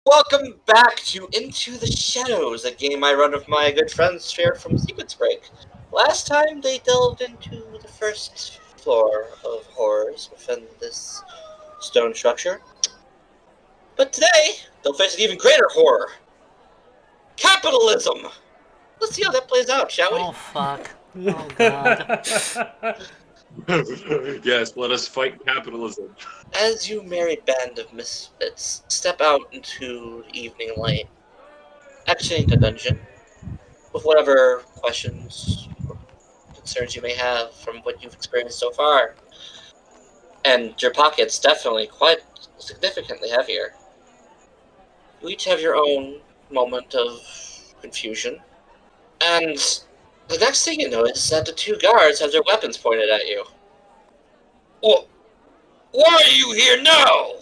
Welcome back to Into the Shadows, a game I run with my good friends here from Sequence Break. Last time they delved into the first floor of horrors within this stone structure. But today, they'll face an even greater horror. Capitalism! Let's see how that plays out, shall we? Oh, fuck. Oh, God. Yes, let us fight capitalism. As you merry band of misfits step out into the evening light, exiting the dungeon, with whatever questions or concerns you may have from what you've experienced so far. And your pocket's definitely quite significantly heavier. You each have your own moment of confusion. And the next thing you notice is that the two guards have their weapons pointed at you. Well, why are you here now?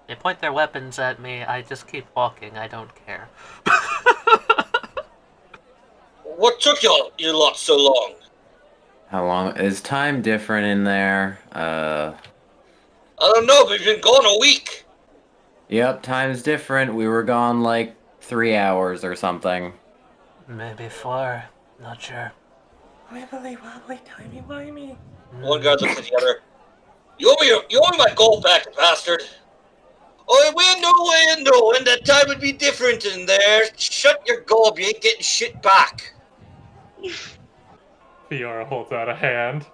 They point their weapons at me, I just keep walking, I don't care. What took you lot so long? How long? Is time different in there? I don't know, but you've been gone a week. Yep, time's different. We were gone like 3 hours or something. Maybe 4, not sure. Wibbly wobbly timey wimey. One guard looks at the other. You owe me my gold back, bastard. Oh, we had no way of knowing that time would be different in there. Shut your gob, you ain't getting shit back. Fiora holds out a hand.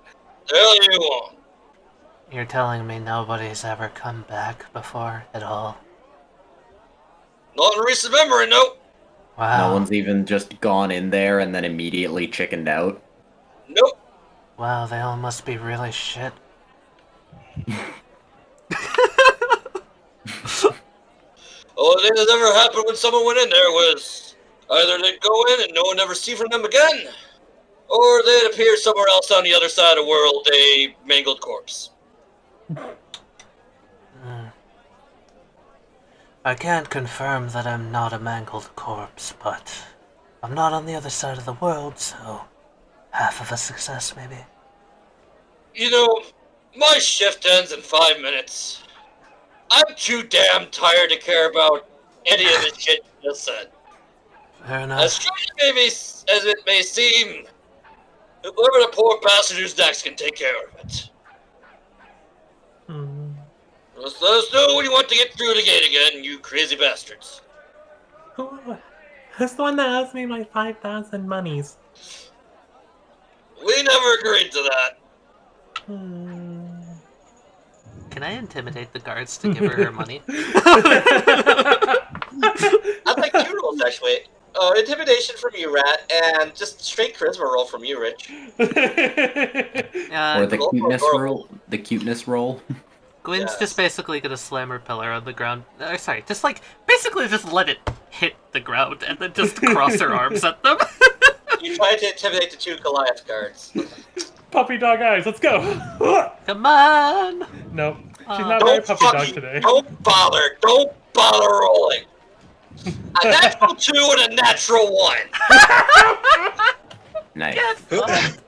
The hell you want? You're telling me nobody's ever come back before at all? Not in recent memory, no. Wow. No one's even just gone in there and then immediately chickened out. Nope. Wow, they all must be really shit. Only thing that ever happened when someone went in there was either they'd go in and no one ever see from them again, or they'd appear somewhere else on the other side of the world, a mangled corpse. I can't confirm that I'm not a mangled corpse, but I'm not on the other side of the world, so half of a success, maybe. You know, my shift ends in 5 minutes. I'm too damn tired to care about any of the shit you just said. Fair enough. As strange as it may seem, whoever the poor bastard who's next can take care of it. Just let us know when you want to get through the gate again, you crazy bastards. Who's the one that owes me my 5,000 monies? We never agreed to that. Can I intimidate the guards to give her money? I'd like 2 rolls, actually. Intimidation from you, Rat, and just straight charisma roll from you, Rich. Or the cuteness roll. The cuteness roll. Gwyn's just basically gonna slam her pillar on the ground. Sorry, just basically just let it hit the ground and then just cross her arms at them. You tried to intimidate the 2 Goliath guards. Puppy dog eyes, let's go! Come on! Nope, she's not very puppy dog today. Don't bother rolling. A natural 2 and a natural 1. Nice. Get fucked!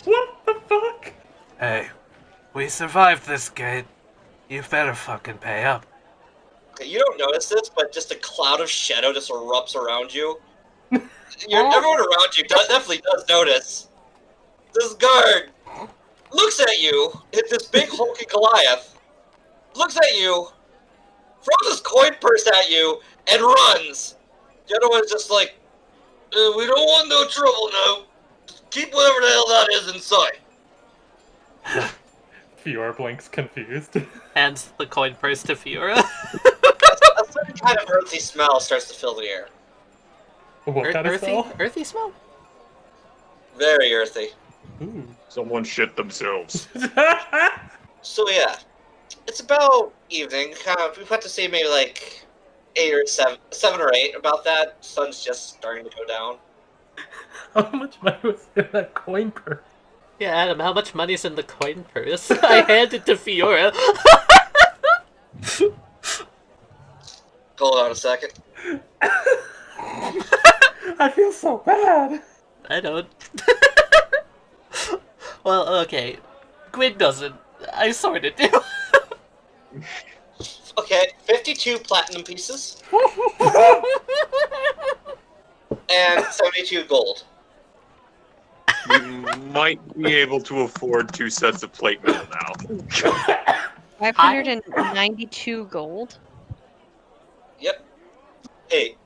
What the fuck? Hey, we survived this gate. You better fucking pay up. Okay, you don't notice this, but just a cloud of shadow just erupts around you. Everyone around you definitely does notice. This guard looks at you, it's this big hulky Goliath, looks at you, throws his coin purse at you, and runs. The other one's just like, we don't want no trouble now. Keep whatever the hell that is inside. Fiora blinks confused. Hands the coin purse to Fiora. A certain kind of earthy smell starts to fill the air. What kind of spell? Earthy smell? Very earthy. Ooh. Someone shit themselves. So yeah, it's about evening. We've had to say maybe like 7 or 8. About that, sun's just starting to go down. How much money was in that coin purse? Yeah, Adam, how much money's in the coin purse? I hand it to Fiora. Hold on a second. I feel so bad. I don't. Well, okay. Gwyn doesn't. I sorta do. Okay, 50 22 platinum pieces and 72 gold. We might be able to afford 2 sets of plate mail now. 592 gold. Yep. Hey,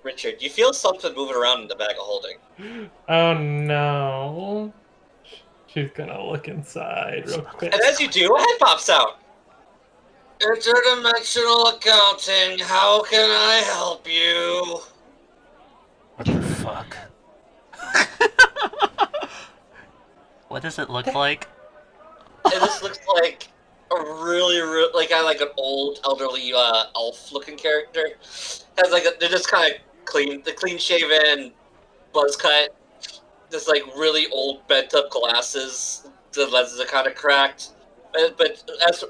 Richard, you feel something moving around in the bag of holding. Oh no. She's gonna look inside real quick. And as you do, a head pops out. Interdimensional accounting, how can I help you? What the fuck? What does it look like? And this looks like a really like an old elderly elf-looking character. Has like they're just kind of clean shaven, buzz cut. Just like really old bent up glasses. The lenses are kind of cracked, but as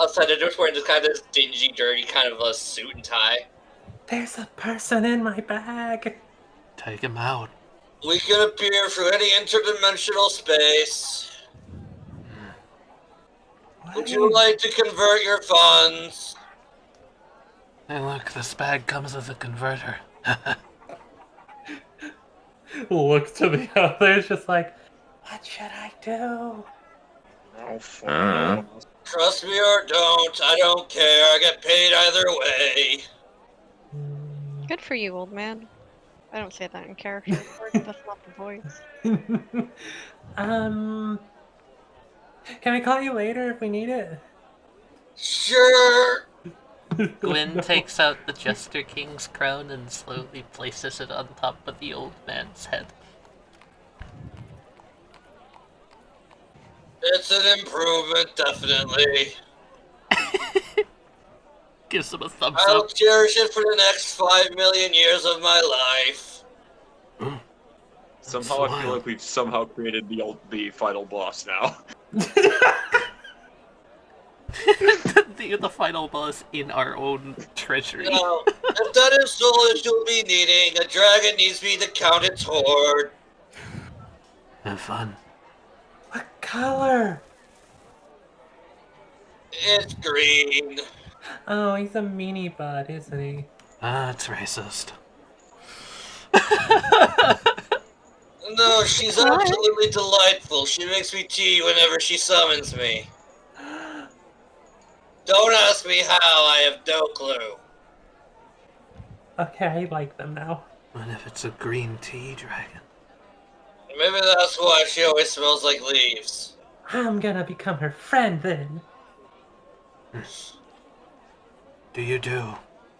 outside they're just wearing just kind of this dingy, dirty kind of a suit and tie. There's a person in my bag. Take him out. We can appear through any interdimensional space. Would you like to convert your funds? Hey look, this bag comes with a converter. Looks to the others, just like, what should I do? Oh, fuck. Trust me or don't, I don't care. I get paid either way. Good for you, old man. I don't say that in character. That's not the voice. Can I call you later if we need it? Sure. Gwyn takes out the Jester King's crown and slowly places it on top of the old man's head. It's an improvement, definitely. Gives him a thumbs I'll up. cherish it for the next 5 million years of my life. Somehow I feel like we've somehow created the final boss now. the final boss in our own treasury. Now, if that is all that you'll be needing, a dragon needs me to count its hoard. Have fun. What color? It's green. Oh, he's a meanie bud, isn't he? Ah, it's racist. No, she's absolutely delightful. She makes me tea whenever she summons me. Don't ask me how, I have no clue. Okay, I like them now. What if it's a green tea dragon? Maybe that's why she always smells like leaves. I'm gonna become her friend then. Do you do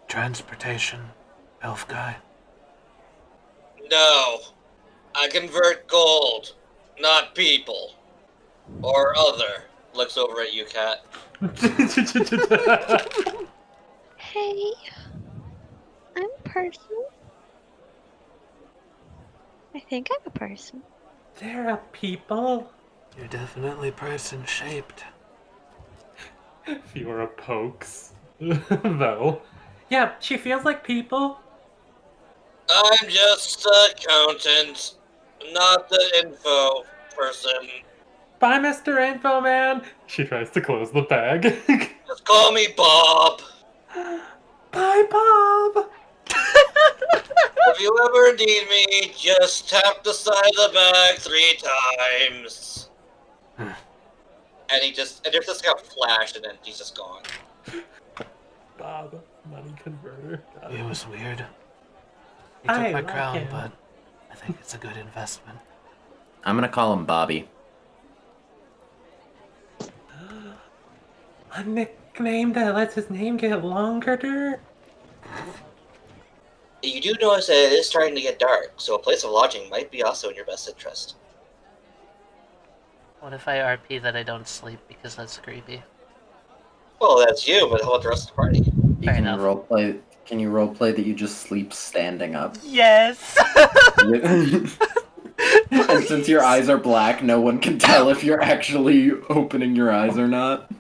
transportation, elf guy? No. I convert gold, not people. Or other. Looks over at you, Cat. Hey, I'm a person. I think I'm a person. They're a people. You're definitely person-shaped. Fiora pokes. Though. Yeah, she feels like people. I'm just the accountant, not the info person. Bye, Mr. Info Man. She tries to close the bag. Just call me Bob. Bye, Bob. If you ever need me, just tap the side of the bag 3 times. And there's just like a flash, and then he's just gone. Bob, money converter. It was weird. He took I my like crown, him. but I think it's a good investment. I'm gonna call him Bobby. A nickname that lets his name get longer. You do notice that it is starting to get dark, so a place of lodging might be also in your best interest. What if I RP that I don't sleep because that's creepy? Well, that's you, but how about the rest of the party? Fair enough. Can you roleplay that you just sleep standing up? Yes! And since your eyes are black, no one can tell if you're actually opening your eyes or not.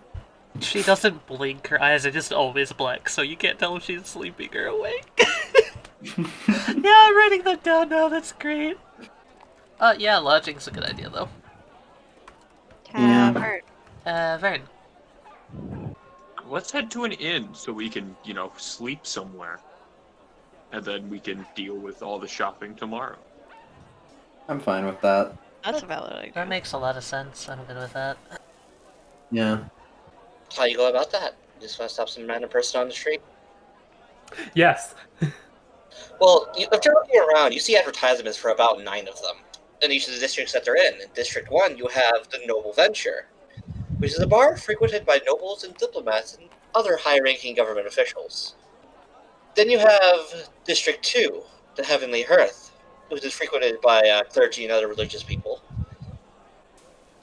She doesn't blink, her eyes are just always black, so you can't tell if she's sleeping or awake. Yeah, I'm writing that down now, that's great. Yeah, lodging's a good idea, though. Tavern. Vern. let's head to an inn so we can, sleep somewhere. And then we can deal with all the shopping tomorrow. I'm fine with that. That's a valid idea. That makes a lot of sense. I'm good with that. Yeah. How you go about that? You just want to stop some random person on the street? Yes. Well, if you're looking around, you see advertisements for about 9 of them in each of the districts that they're in. In District 1, you have the Noble Venture, which is a bar frequented by nobles and diplomats and other high-ranking government officials. Then you have District 2, the Heavenly Hearth, which is frequented by clergy and other religious people.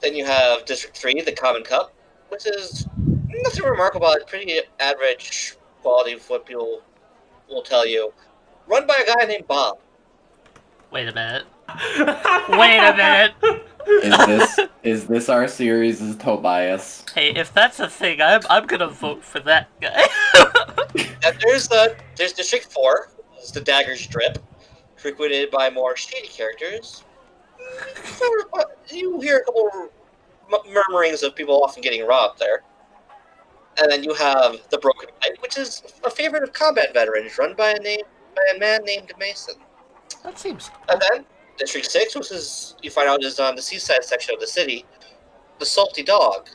Then you have District 3, the Common Cup, which is nothing remarkable, it's pretty average quality of what people will tell you. Run by a guy named Bob. Wait a minute. Wait a minute. Is this our series as Tobias? Hey, if that's a thing, I'm gonna vote for that guy. And there's District 4, it's the Dagger's Drip, frequented by more shady characters. You hear a couple murmurings of people often getting robbed there. And then you have the Broken Pipe, which is a favorite of combat veterans, run by a man named Mason. That seems cool. And then District 6, which is you find out is on the seaside section of the city, the Salty Dog,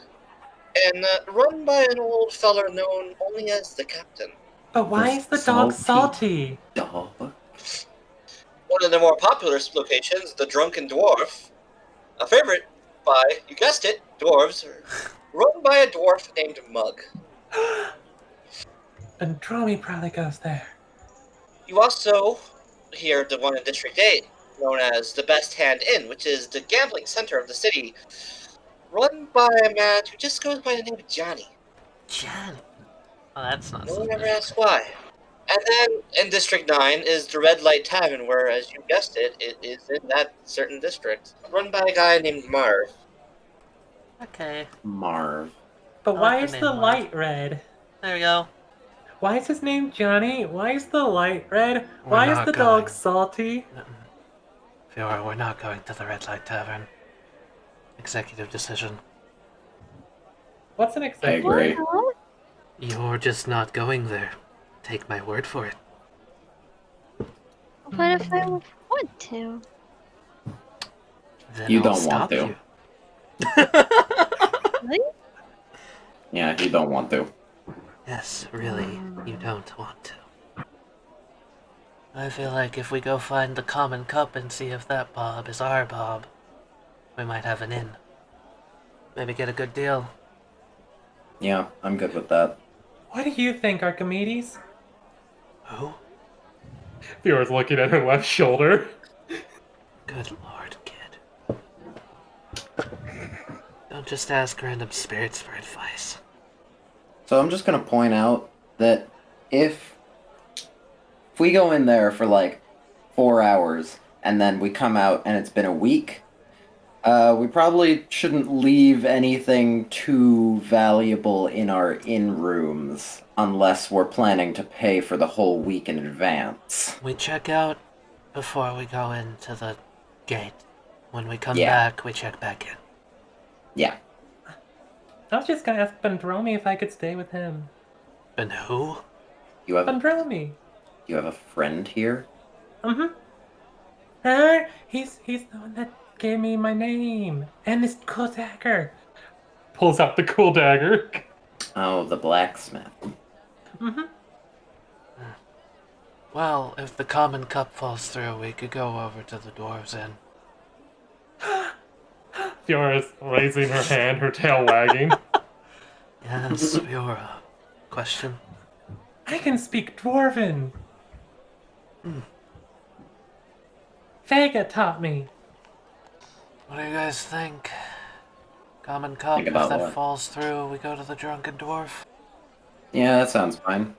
and run by an old feller known only as the Captain. But why is the dog salty? Dog. One of the more popular locations, the Drunken Dwarf, a favorite by, you guessed it, dwarves, run by a dwarf named Mug. And Dromy probably goes there. You also hear the one in District 8, known as the Best Hand Inn, which is the gambling center of the city, run by a man who just goes by the name of Johnny. Johnny. Oh, that's not No one something. ever asks why. And then in District 9 is the Red Light Tavern, where, as you guessed it, it is in that certain district, run by a guy named Marv. Okay. Marv. But I why like is the the name light red? There we go. Why is his name Johnny? Why is the light red? We're Why is not the going. dog salty? Fiora, we're not going to the Red Light Tavern. Executive decision. What's an I executive? agree. You're just not going there. Take my word for it. What if I want to? Then You I'll don't stop want to. you. Really? Yeah, you don't want to. Yes, really, you don't want to. I feel like if we go find the Common Cup and see if that Bob is our Bob, we might have an inn. Maybe get a good deal. Yeah, I'm good with that. What do you think, Archimedes? Who? Fiora's looking at her left shoulder. Good lord, kid. Don't just ask random spirits for advice. So I'm just gonna point out that if we go in there for like 4 hours and then we come out and it's been a week, we probably shouldn't leave anything too valuable in our inn rooms unless we're planning to pay for the whole week in advance. We check out before we go into the gate. When we come Yeah. back, we check back in. Yeah. I was just gonna ask Bandromi if I could stay with him. And who? You have Bandromi. a friend here? He's the one that gave me my name and this cool dagger. Pulls out the cool dagger. Oh, the blacksmith. Well, if the Common Cup falls through, we could go over to the Dwarves Inn. Fiora's raising her hand, her tail wagging. Yes, Fiora. Question? I can speak Dwarven. Vega taught me. What do you guys think? Common Cup, Think if about that what? falls through, we go to the Drunken Dwarf. Yeah, that sounds fine.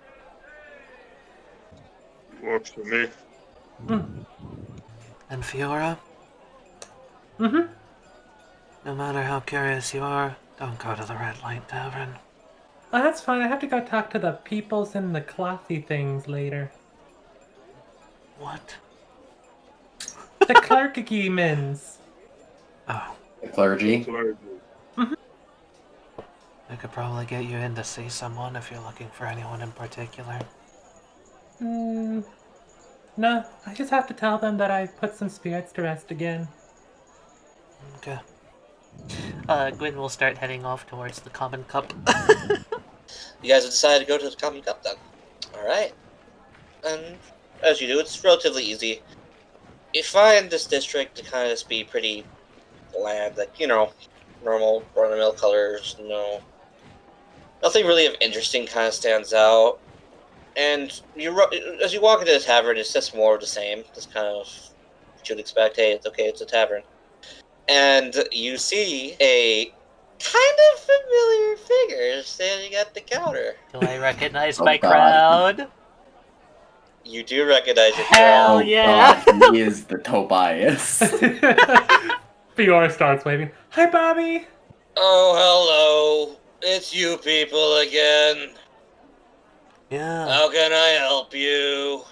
Works for me. And Fiora? No matter how curious you are, don't go to the Red Light Tavern. Oh, that's fine. I have to go talk to the peoples and the clothy things later. What? The clerkymans. Oh, The clergy? I could probably get you in to see someone if you're looking for anyone in particular. No, I just have to tell them that I put some spirits to rest again. Okay. Gwyn will start heading off towards the common cup. You guys have decided to go to the Common Cup then. Alright. And as you do, it's relatively easy. You find this district to kind of just be pretty bland, like, normal run-of-the-mill colors, nothing really of interesting kind of stands out. And as you walk into the tavern, it's just more of the same. Just kind of what you'd expect. Hey, it's okay, it's a tavern. And you see a kind of familiar figure standing at the counter. Do I recognize Oh, my God. crowd? You do recognize your Hell crowd. Oh yeah! God, he is the Tobias. Fiora starts waving. Hi, Bobby! Oh, hello. It's you people again. Yeah. How can I help you?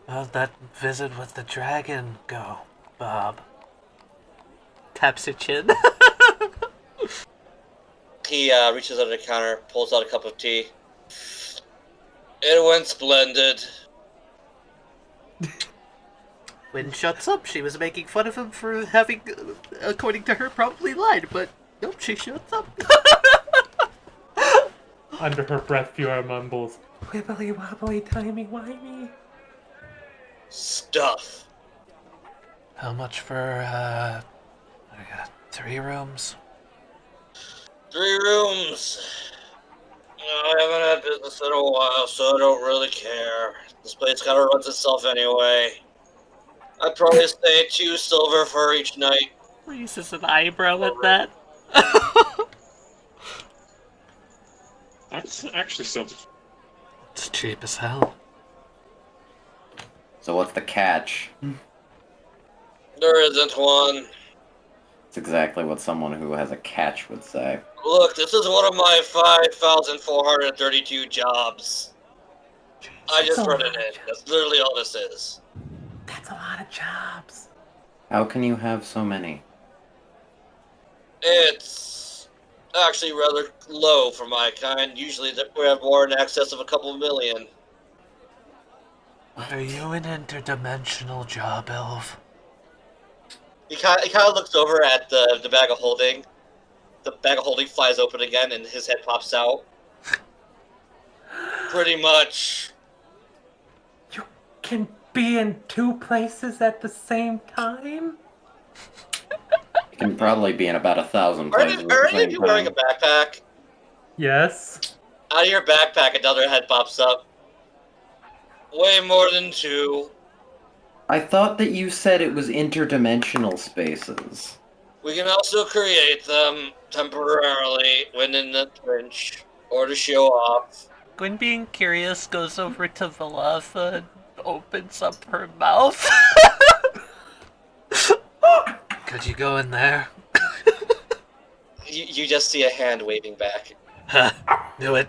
How'd that visit with the dragon go, Bob? Taps your chin. He reaches under the counter, pulls out a cup of tea. It went splendid. Gwyn shuts up. She was making fun of him for having, according to her, probably lied, but nope, she shuts up. Under her breath, Fiora mumbles, wibbly wobbly timey wimey. Stuff. How much for, I got 3 rooms? 3 rooms. I haven't had business in a while, so I don't really care. This place kind of runs itself anyway. I'd probably say 2 silver for each night. Raises an eyebrow at that. That's actually something. It's cheap as hell. So what's the catch? There isn't one. It's exactly what someone who has a catch would say. Look, this is one of my 5,432 jobs. I just run it in. That's literally all this is. That's a lot of jobs. How can you have so many? It's actually rather low for my kind. Usually we have more in excess of a couple million. Are you an interdimensional job elf? He kind of looks over at the bag of holding. The bag of holding flies open again, and his head pops out. Pretty much. You can be in 2 places at the same time? You can probably be in about 1,000 Are places at the any of same you wearing a time. backpack? Yes. Out of your backpack, another head pops up. Way more than 2. I thought that you said it was interdimensional spaces. We can also create them temporarily when in the trench, or to show off. Gwyn, being curious, goes over to Velatha and opens up her mouth. Could you go in there? You just see a hand waving back. Do it.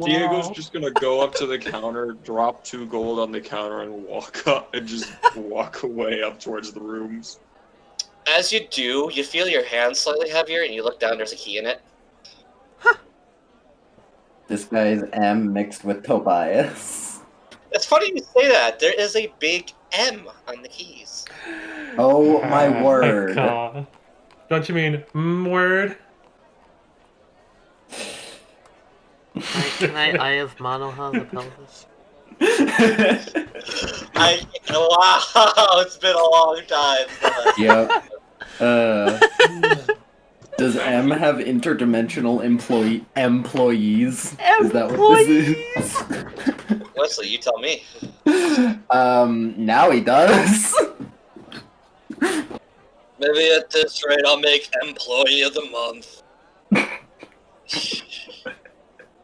Diego's just gonna go up to the counter, drop 2 gold on the counter, and walk up and just walk away up towards the rooms. As you do, you feel your hand slightly heavier, and you look down, there's a key in it. This guy is M mixed with Tobias. It's funny you say that. There is a big M on the keys. Oh my word. God. Don't you mean word? Can I Eye of Monoha the pelvis? Wow, it's been a long time. Yep. Does M have interdimensional employees? Is that what this is? Wesley, you tell me. Now he does. Maybe at this rate, I'll make Employee of the Month.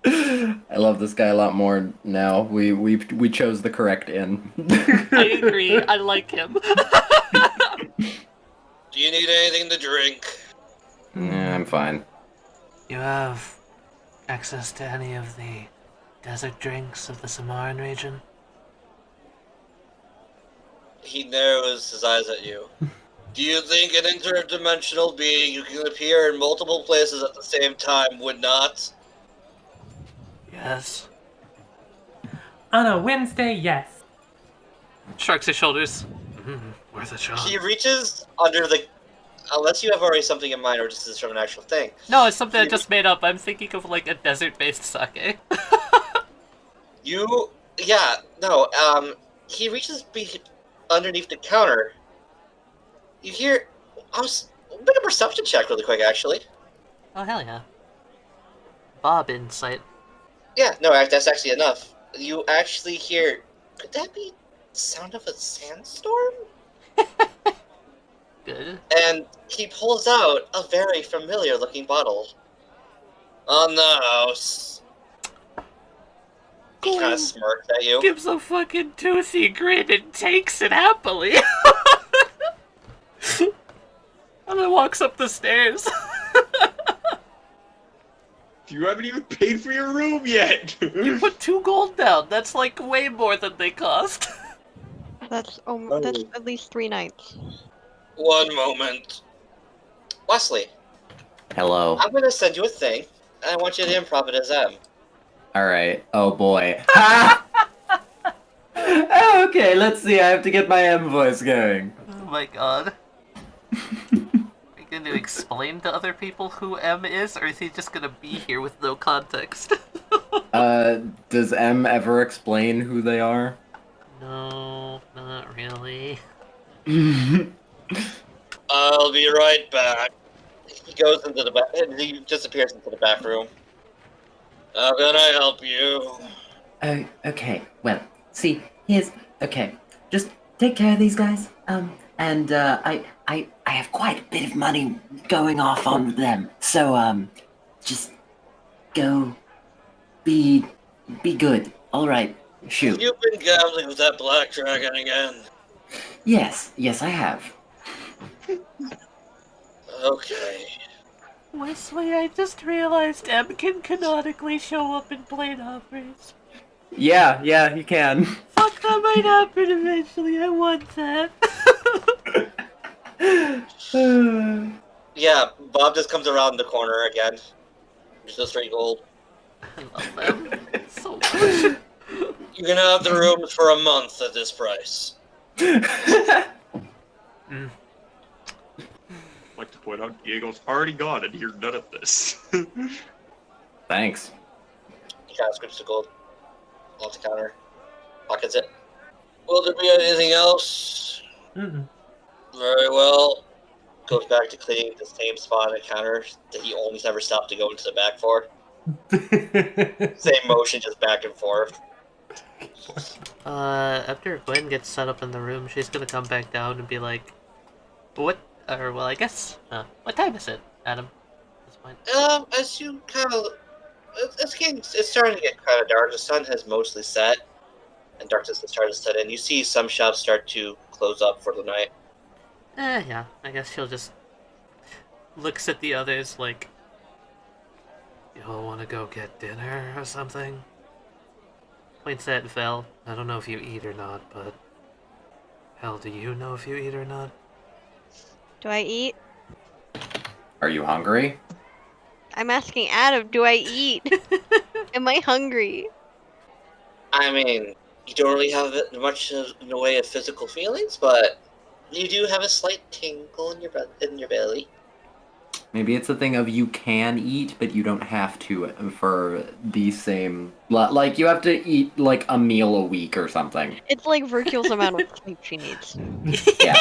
I love this guy a lot more now. We chose the correct inn. I agree. I like him. Do you need anything to drink? Yeah, I'm fine. You have access to any of the desert drinks of the Samaran region? He narrows his eyes at you. Do you think an interdimensional being who can appear in multiple places at the same time would not? Yes. On a Wednesday, yes. Shrugs his shoulders. Worth a shot. He reaches under the... Unless you have already something in mind, or just is from an actual thing. No, it's something I just made up. I'm thinking of like a desert-based sake. He reaches underneath the counter. You hear... make a perception check really quick, actually. Oh, hell yeah. Bob insight. Yeah, no, that's actually enough. You actually hear... Could that be the sound of a sandstorm? Good. And he pulls out a very familiar-looking bottle. On the house. He kind of smirks at you. Gives a fucking toothy grin and takes it happily. And then walks up the stairs. You haven't even paid for your room yet! You put 2 gold down. That's like way more than they cost. That's at least 3 nights. One moment. Wesley, Hello. I'm gonna send you a thing, and I want you to improv it as M. Alright. Oh boy. Okay, let's see. I have to get my M voice going. Oh my god. Are you going to explain to other people who M is, or is he just gonna be here with no context? Does M ever explain who they are? No, not really. I'll be right back. He goes into the back. He disappears into the back room. How can I help you? Okay. Well, see, okay. Just take care of these guys. And I have quite a bit of money going off on them. So, just go be good. All right. Shoot. You've been gambling with that black dragon again. Yes, I have. Okay. Wesley, I just realized M can canonically show up in plane operas. Yeah, you can. Fuck, that might happen eventually. I want that. Yeah, Bob just comes around the corner again. Just 3 gold. I love them so much. You can have the rooms for a month at this price. I'd like to point out Diego's already gone and hear none of this. Thanks. He kind of scoops the gold off the counter, pockets it. Will there be anything else? Mm-mm. Very well. Goes back to cleaning the same spot on the counter that he almost never stopped to go into the back for. Same motion, just back and forth. After Gwen gets set up in the room, she's gonna come back down and be like, what time is it, Adam? At this point? As you kind of... It's starting to get kind of dark. The sun has mostly set, and darkness has started to set in. You see some shops start to close up for the night. Yeah, I guess she'll just looks at the others like, y'all wanna go get dinner or something? Points at Vel. I don't know if you eat or not, but hell, do you know if you eat or not? Do I eat? Are you hungry? I'm asking Adam, do I eat? Am I hungry? I mean, you don't really have much in the way of physical feelings, but you do have a slight tingle in your belly. Maybe it's a thing of you can eat, but you don't have to for the same... Like, you have to eat, like, a meal a week or something. It's like Vergil's amount of sleep she needs. Yeah.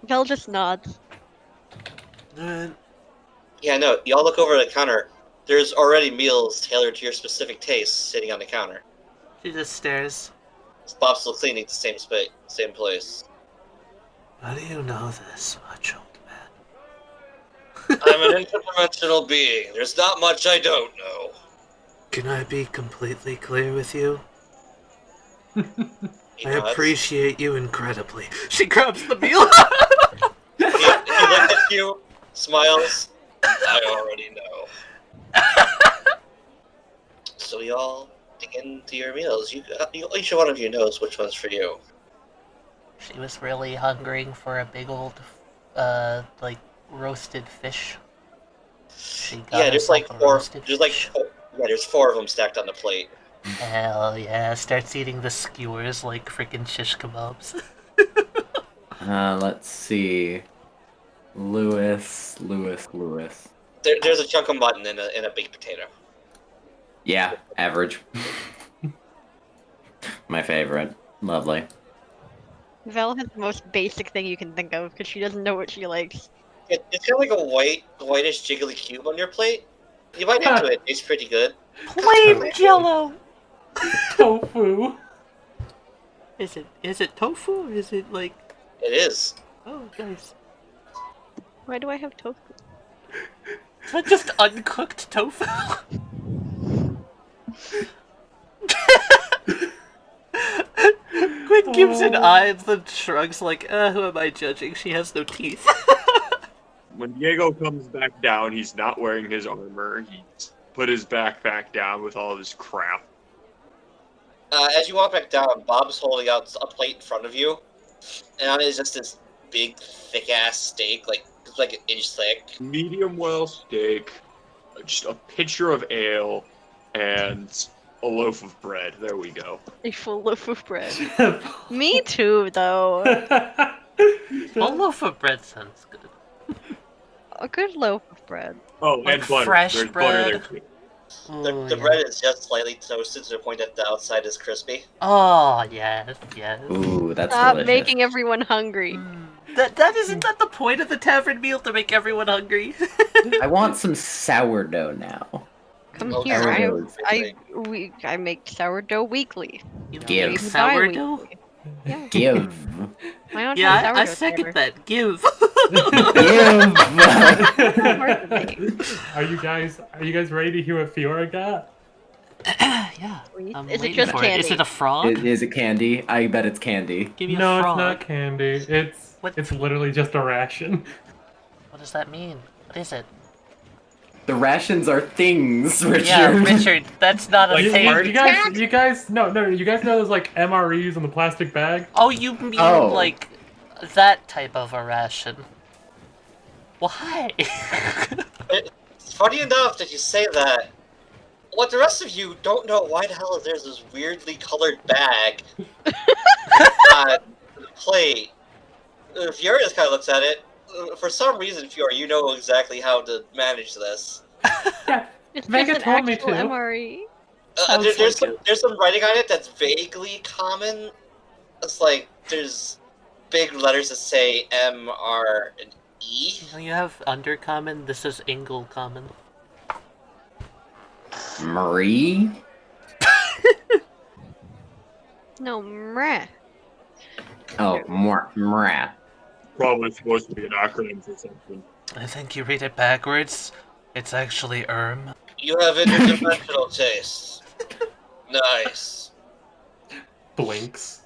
Vel just nods. Yeah, no, y'all look over at the counter. There's already meals tailored to your specific tastes sitting on the counter. She just stares. Bob's still cleaning the same place. How do you know this much, old man? I'm an interdimensional being. There's not much I don't know. Can I be completely clear with you? He I nods. appreciate you incredibly. She grabs the meal. He looks at you, smiles. I already know. So y'all dig into your meals. Each one of you knows which one's for you. She was really hungering for a big old, like, roasted fish. She got Yeah, there's like herself a four. roasted fish. There's 4 of them stacked on the plate. Hell yeah, starts eating the skewers like freaking shish kebabs. Let's see. Lewis. There's a chunk of mutton in a baked potato. Yeah, average. My favorite. Lovely. Vel has the most basic thing you can think of because she doesn't know what she likes. It's got like a whitish jiggly cube on your plate. You might into it. It's pretty good. Plain Jello. Tofu. Is it tofu or is it like? It is. Oh, nice. Why do I have tofu? Is that just uncooked tofu? Gwyn gives an eye and then shrugs like, who am I judging? She has no teeth. When Diego comes back down, he's not wearing his armor. He's put his backpack down with all of his crap. As you walk back down, Bob's holding out a plate in front of you, and on it is just this big, thick-ass steak, like an inch thick. Medium well steak, just a pitcher of ale, and a loaf of bread. There we go. A full loaf of bread. Me too, though. A loaf of bread sounds good. A good loaf of bread. Oh, Like and butter. fresh There's bread. butter there too. The bread is just slightly toasted to the point that the outside is crispy. Oh, yes, yes. Ooh, that's Stop delicious. making everyone hungry. That isn't that the point of the tavern meal, to make everyone hungry? I want some sourdough now. Come Oh, here. sourdough I make sourdough weekly. You know, Give. make Maybe sourdough? bi-weekly. Yeah. Give. My aunt Yeah, has I sourdough second forever. that. Give. Give. Are you guys ready to hear what Fiora got? Yeah. I'm Is it waiting just for candy? Is it a frog? Is it candy? I bet it's candy. Give me No, a it's frog. not candy. It's literally just a ration. What does that mean? What is it? The rations are things, Richard. Yeah, Richard, that's not a Like thing. hard- You guys know you guys know those like MREs in the plastic bag? Oh, you mean Oh. like that type of a ration? Why? It's funny enough that you say that. What the rest of you don't know, why the hell is there's this weirdly colored bag on the plate? Fiora just kind of looks at it. For some reason, Fiora, you know exactly how to manage this. Yeah. It's Vega just an told me actual to. MRE. Sounds There's like there's some writing on it that's vaguely common. It's like there's big letters that say M, R, and E. You have undercommon. This is Ingle common. Marie? No, mreh. Oh, mwah. Probably supposed to be an acronym for something. I think you read it backwards. It's actually ERM. You have interdimensional tastes. Nice. Blinks.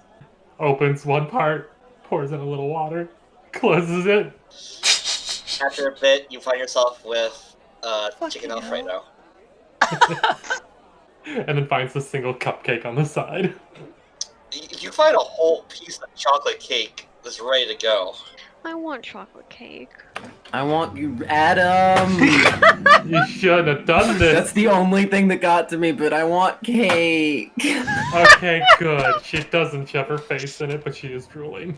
Opens one part, pours in a little water, closes it. After a bit, you find yourself with chicken Fucking Alfredo. And then finds a single cupcake on the side. You find a whole piece of chocolate cake that's ready to go. I want chocolate cake. I want you, Adam! You shouldn't have done That's this. the only thing that got to me, but I want cake. Okay, good. She doesn't shove her face in it, but she is drooling.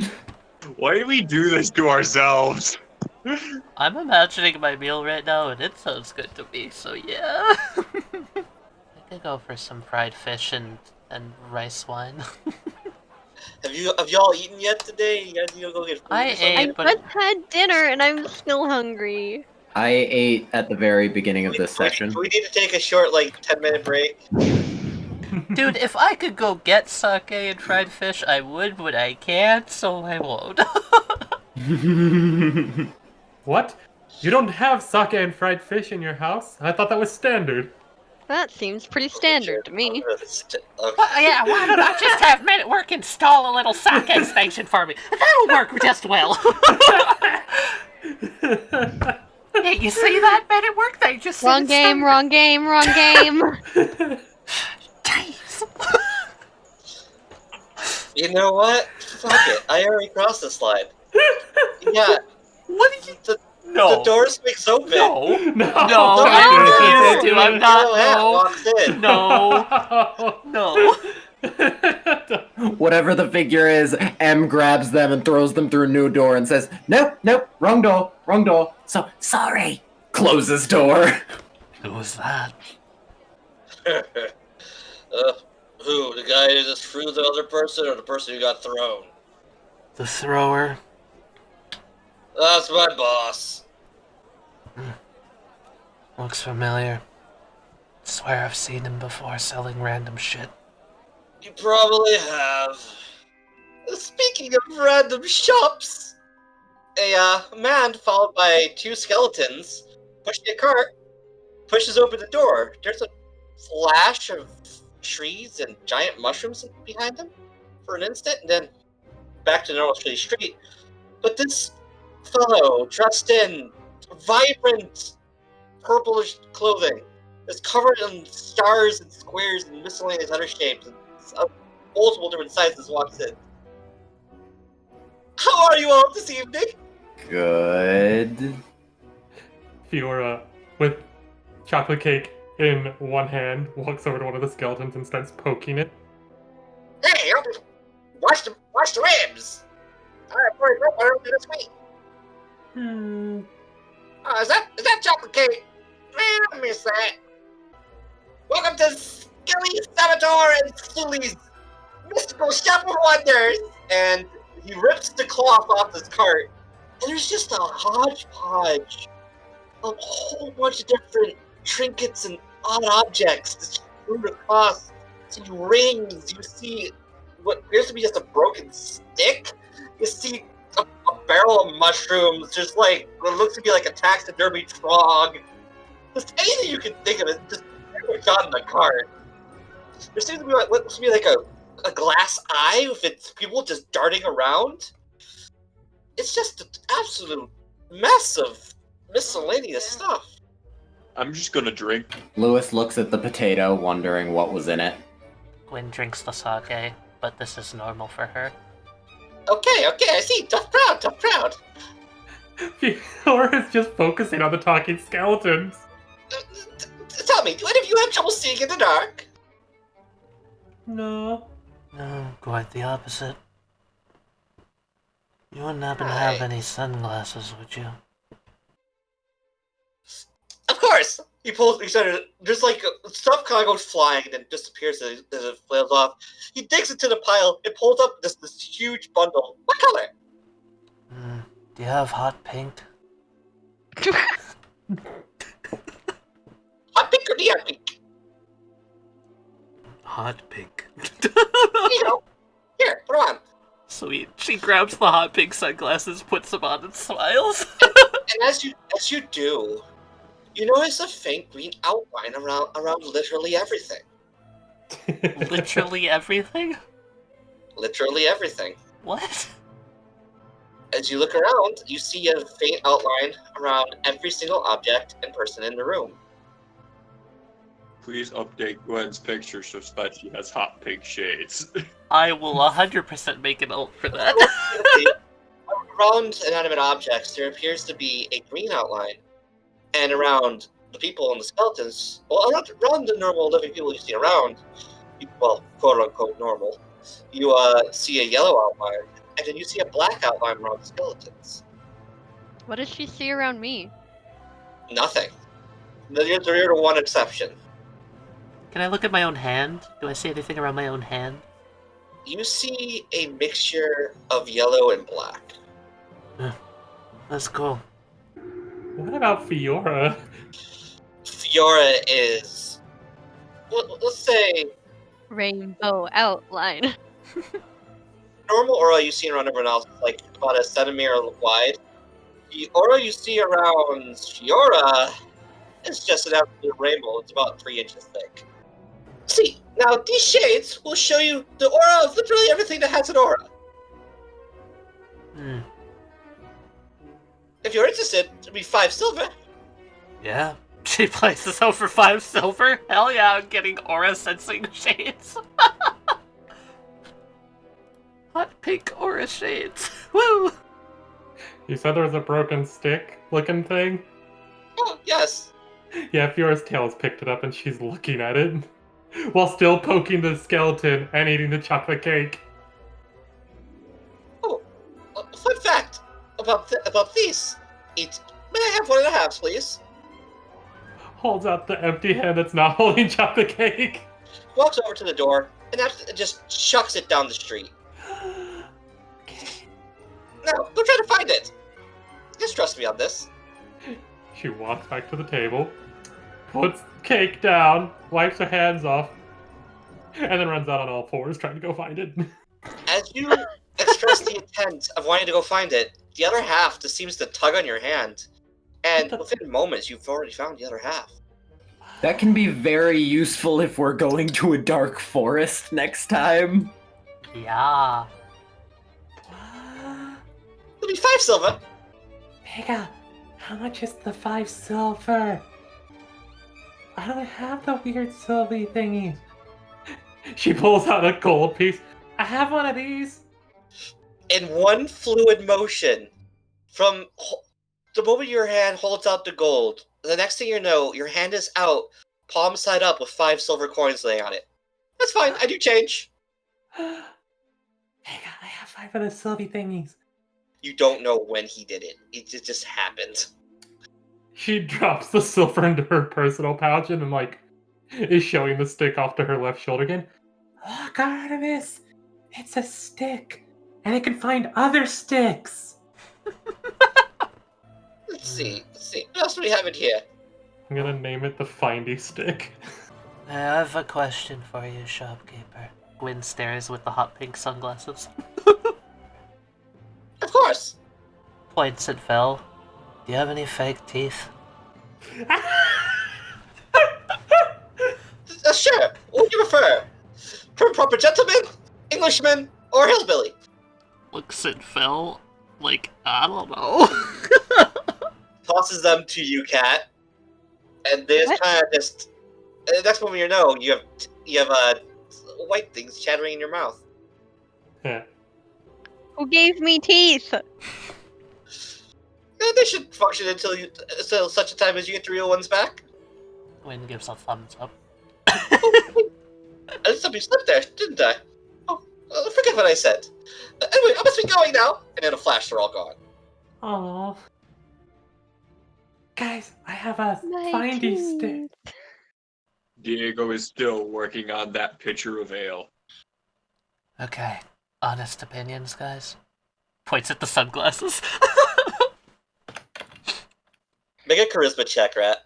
Why do we do this to ourselves? I'm imagining my meal right now, and it sounds good to me. So yeah. I could go for some fried fish and rice wine. Have y'all eaten yet today? You guys need to go get food. I or something? ate. I but- just had dinner and I'm still hungry. I ate at the very beginning of this session. Do we need to take a short, 10-minute break? Dude, if I could go get sake and fried fish, I would, but I can't, so I won't. What? You don't have sake and fried fish in your house? I thought that was standard. That seems pretty standard to me. Okay. Yeah, why don't I just have Men at Work install a little sake station for me? That'll work just well. Hey, you see that, Men at Work? They just Wrong game, wrong game, wrong game. Jeez. You know what? Fuck it, I already crossed this line. Yeah, What did you... the No. door swings open. No. No, No, I refuse to. I'm not. Yellow hat No. walks in. No. Whatever the figure is, M grabs them and throws them through a new door and says, "Nope, wrong door, wrong door." So sorry. Closes door. Who was that? Who? The guy who just threw the other person, or the person who got thrown? The thrower. That's my boss. Looks familiar. Swear I've seen him before selling random shit. You probably have. Speaking of random shops, a man followed by 2 skeletons pushing a cart pushes open the door. There's a flash of trees and giant mushrooms behind him for an instant, and then back to normal street. But this fellow, dressed in vibrant purplish clothing, is covered in stars and squares and miscellaneous other shapes, and multiple different sizes, walks in. How are you all this evening? Good. Fiora, with chocolate cake in one hand, walks over to one of the skeletons and starts poking it. Hey, watch the ribs. I poured milk earlier this week. Is that chocolate cake? Man, I miss that. Welcome to Skilly Saboteur and Sully's Mystical Shop of Wonders. And he rips the cloth off his cart, and there's just a hodgepodge of a whole bunch of different trinkets and odd objects strewn across. You see rings, you see what appears to be just a broken stick, you see a barrel of mushrooms, just like what looks to be like a taxidermy frog. Just anything you can think of is just got in the cart. There seems to be what looks to be like a glass eye with its people just darting around. It's just an absolute mess of miscellaneous stuff. I'm just gonna drink. Lewis looks at the potato, wondering what was in it. Gwyn drinks the sake, but this is normal for her. Okay, I see. Tough crowd. Fiora is just focusing on the talking skeletons. Tell me, do any of you have trouble seeing in the dark? No. No, quite the opposite. You wouldn't happen to have any sunglasses, would you? Of course! He started, just like, stuff kind of goes flying and then disappears as it flails off. He digs into the pile and pulls up this huge bundle. What color? Do you have hot pink? Hot pink or neon pink? Hot pink. You know. Here, put on. Sweet. She grabs the hot pink sunglasses, puts them on, and smiles. And as you do, you notice a faint green outline around literally everything. Literally everything? Literally everything. What? As you look around, you see a faint outline around every single object and person in the room. Please update Gwen's picture so that she has hot pink shades. I will 100% make a note for that. Around inanimate objects, there appears to be a green outline. And around the people and the skeletons, well, around the normal living people you see around, well, quote-unquote normal, you see a yellow outline, and then you see a black outline around the skeletons. What does she see around me? Nothing. There's the one exception. Can I look at my own hand? Do I see anything around my own hand? You see a mixture of yellow and black. That's cool. What about Fiora? Fiora is, let's say, Rainbow outline. normal aura you see around everyone else is like about a centimeter wide. The aura you see around Fiora is just an absolute rainbow. It's about 3 inches thick. See, now these shades will show you the aura of literally everything that has an aura. If you're interested, it'd be 5 silver. Yeah. She plays this out for 5 silver? Hell yeah, I'm getting aura sensing shades. Hot pink aura shades. Woo! You said there was a broken stick-looking thing? Oh, yes. Yeah, Fiora's tail has picked it up and she's looking at it. While still poking the skeleton and eating the chocolate cake. Oh, fun fact about these. May I have 1.5, please? Holds out the empty hand that's not holding chocolate cake. Walks over to the door and just chucks it down the street. Now, go try to find it. Just trust me on this. She walks back to the table, puts cake down, wipes her hands off, and then runs out on all fours trying to go find it. As you express the intent of wanting to go find it, the other half just seems to tug on your hand. And within moments, you've already found the other half. That can be very useful if we're going to a dark forest next time. Yeah. It'll be 5 silver. Vega, how much is the 5 silver? I don't have the weird silver thingies. She pulls out a gold piece. I have one of these. In one fluid motion, from the moment your hand holds out the gold, the next thing you know, your hand is out, palm side up with 5 silver coins laying on it. That's fine, I do change. Vega, I have 5 of the silver thingies. You don't know when he did it. It just happened. She drops the silver into her personal pouch and then, is showing the stick off to her left shoulder again. Look, Artemis! It's a stick! And it can find other sticks! Let's see. What else do we have in here? I'm gonna name it the Findy Stick. I have a question for you, shopkeeper. Gwyn stares with the hot pink sunglasses. Of course. Points at Phil. Do you have any fake teeth? Sure. What do you prefer? Prim proper gentleman, Englishman, or hillbilly? Looks at Phil like, I don't know. Tosses them to you, Cat. And there's kind of just... the next moment you know, you have white things chattering in your mouth. Yeah. Who gave me teeth? They should function until such a time as you get the real ones back. Gwyn gives a thumbs up. I let something slip there, didn't I? Oh, forget what I said. Anyway, I must be going now. And in a flash, they're all gone. Aww. Guys, I have a My findy teeth. stick. Diego is still working on that pitcher of ale. Okay, honest opinions, guys. Points at the sunglasses. Make a charisma check, Rat.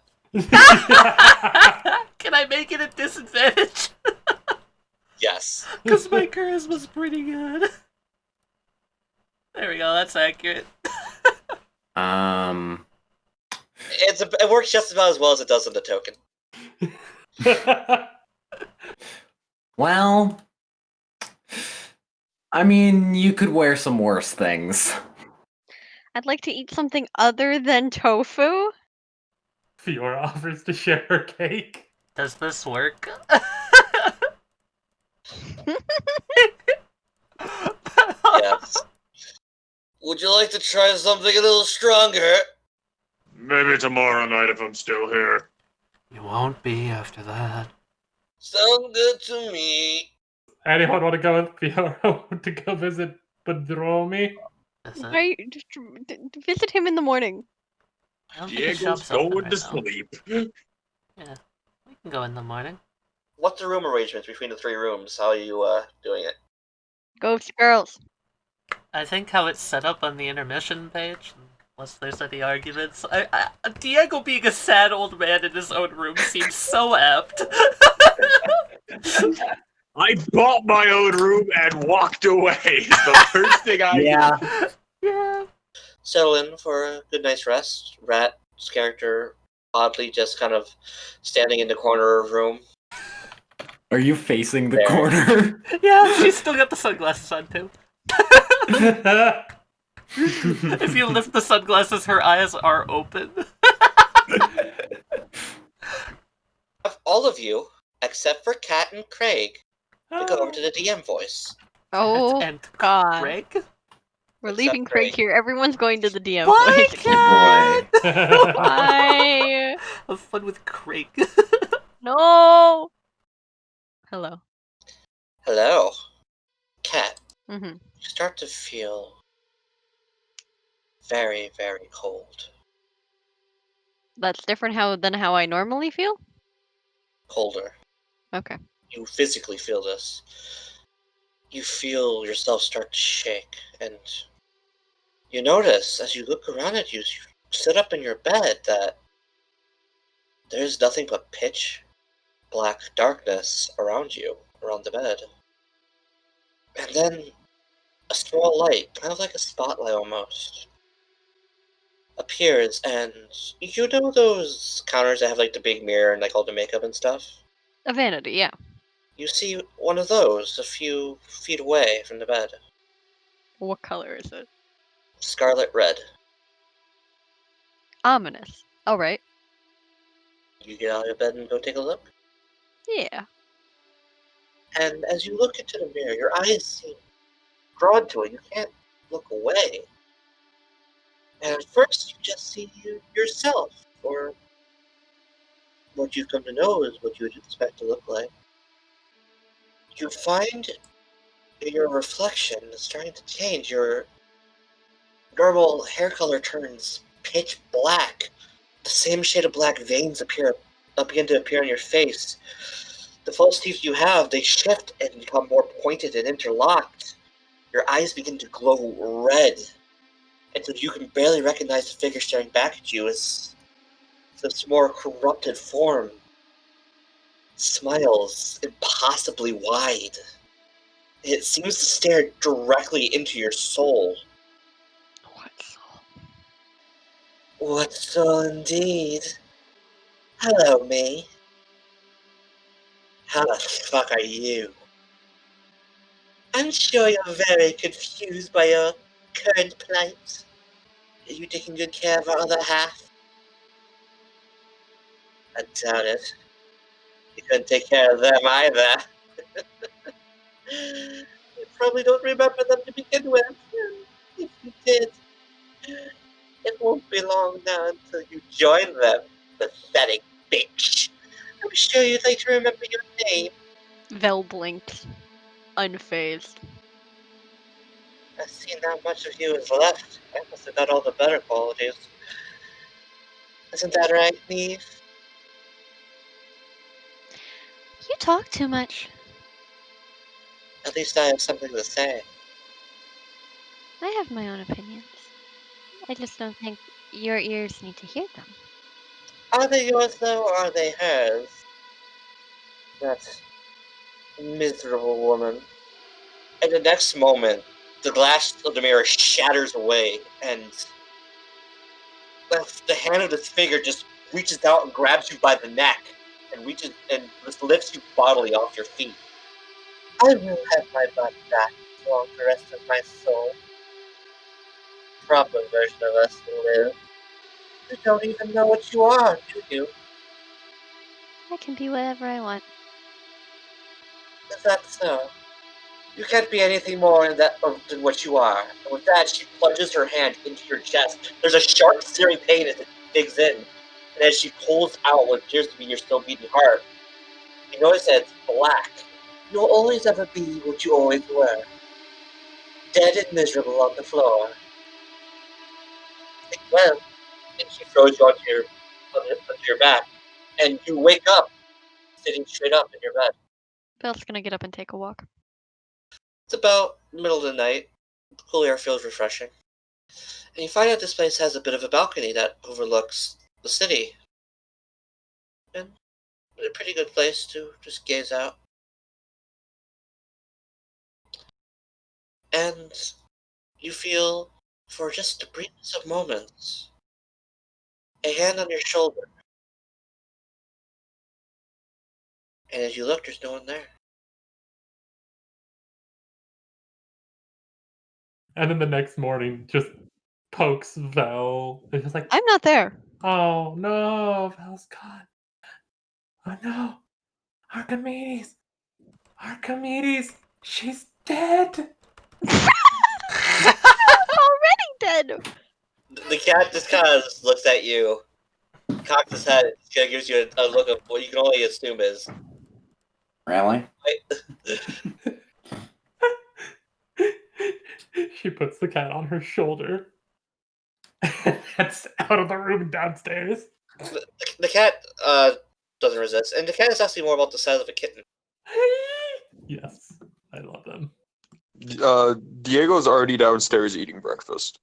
Can I make it a disadvantage? Yes. Because my charisma's pretty good. There we go, that's accurate. It works just about as well as it does on the token. Well, I mean, you could wear some worse things. I'd like to eat something other than tofu. Fiora offers to share her cake. Does this work? Yes. Would you like to try something a little stronger? Maybe tomorrow night if I'm still here. You won't be after that. Sound good to me. Anyone want to go with Fiora to go visit Badromi? Is it? Right, just visit him in the morning. I don't think the Diego's shop's open going right to now. sleep. Yeah, we can go in the morning. What's the room arrangements between the 3 rooms? How are you doing it? Ghost girls. I think how it's set up on the intermission page, unless there's any arguments. Diego being a sad old man in his own room seems so apt. I bought my own room and walked away. The first thing I Yeah. Yeah. Settle in for a good night's rest. Rat's character oddly just kind of standing in the corner of the room. Are you facing the There. corner? Yeah, she's still got the sunglasses on too. If you lift the sunglasses, her eyes are open. Of all of you, except for Kat and Craig, to go over to the DM voice. Oh, and God. Craig. We're Except leaving Craig Craig. here. Everyone's going to the DM Bye, voice. Cat! Bye. Have fun with Craig. No. Hello. Hello. Cat, Mm-hmm. you start to feel very, very cold. That's different than how I normally feel? Colder. Okay. You physically feel this. You feel yourself start to shake, and you notice as you look around at you, as you sit up in your bed, that there's nothing but pitch black darkness around you, around the bed. And then a small light, kind of like a spotlight almost, appears, and you know those counters that have like the big mirror and like all the makeup and stuff? A vanity, yeah. You see one of those a few feet away from the bed. What color is it? Scarlet red. Ominous. Alright. You get out of bed and go take a look. Yeah. And as you look into the mirror, your eyes seem drawn to it. You can't look away. And at first, you just see yourself, or what you've come to know is what you would expect to look like. You find your reflection is starting to change. Your normal hair color turns pitch black. The same shade of black veins begin to appear on your face. The false teeth you have, they shift and become more pointed and interlocked. Your eyes begin to glow red, until you can barely recognize the figure staring back at you as this more corrupted form smiles impossibly wide. It seems to stare directly into your soul. What soul? What soul indeed? Hello, me. How the fuck are you? I'm sure you're very confused by your current plight. Are you taking good care of our other half? I doubt it. You couldn't take care of them either. You probably don't remember them to begin with. If you did, it won't be long now until you join them, pathetic bitch. I'm sure you'd like to remember your name. Vel blinked. Unfazed. I've seen how much of you is left. I must have got all the better qualities. Isn't that right, Niamh? You talk too much. At least I have something to say. I have my own opinions. I just don't think your ears need to hear them. Are they yours, though, or are they hers? That miserable woman. In the next moment, the glass of the mirror shatters away, and the hand of this figure just reaches out and grabs you by the neck, and just lifts you bodily off your feet. I will have my body back as long as the rest of my soul. Proper version of us will live. You don't even know what you are, do you? I can be whatever I want. Is that so? You can't be anything more than what you are. And with that, she plunges her hand into your chest. There's a sharp, searing pain as it digs in. And as she pulls out what appears to be your still beating heart, you notice that it's black. You'll always ever be what you always were. Dead and miserable on the floor. Well, and she throws you onto your back. And you wake up, sitting straight up in your bed. Belle's gonna get up and take a walk. It's about the middle of the night. The cool air feels refreshing. And you find out this place has a bit of a balcony that overlooks the city. And a pretty good place to just gaze out. And you feel, for just the briefest of moments, a hand on your shoulder. And as you look, there's no one there. And then the next morning, just pokes Vel. It's just like, I'm not there. oh no, Vel's gone. Oh no, Archimedes, Archimedes, she's dead. Already dead. The cat just kind of looks at you, cocks his head, and kind of gives you a look of what you can only assume is. Really? She puts the cat on her shoulder. And heads out of the room downstairs. The cat doesn't resist, and the cat is actually more about the size of a kitten. Yes, I love them. Diego's already downstairs eating breakfast.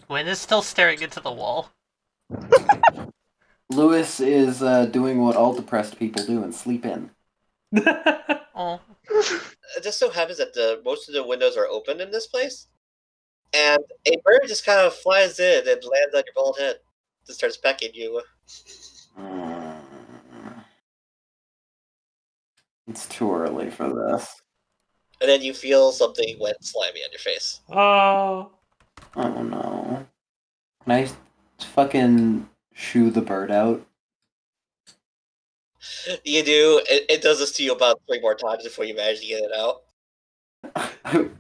Gwyn is still staring into the wall. Lewis is doing what all depressed people do and sleep in. Oh. It just so happens that most of the windows are open in this place, and a bird just kind of flies in and lands on your bald head. Just starts pecking you. It's too early for this. And then you feel something wet slimy on your face. Oh. Oh no. Can I fucking shoo the bird out? You do. It does this to you about 3 more times before you manage to get it out.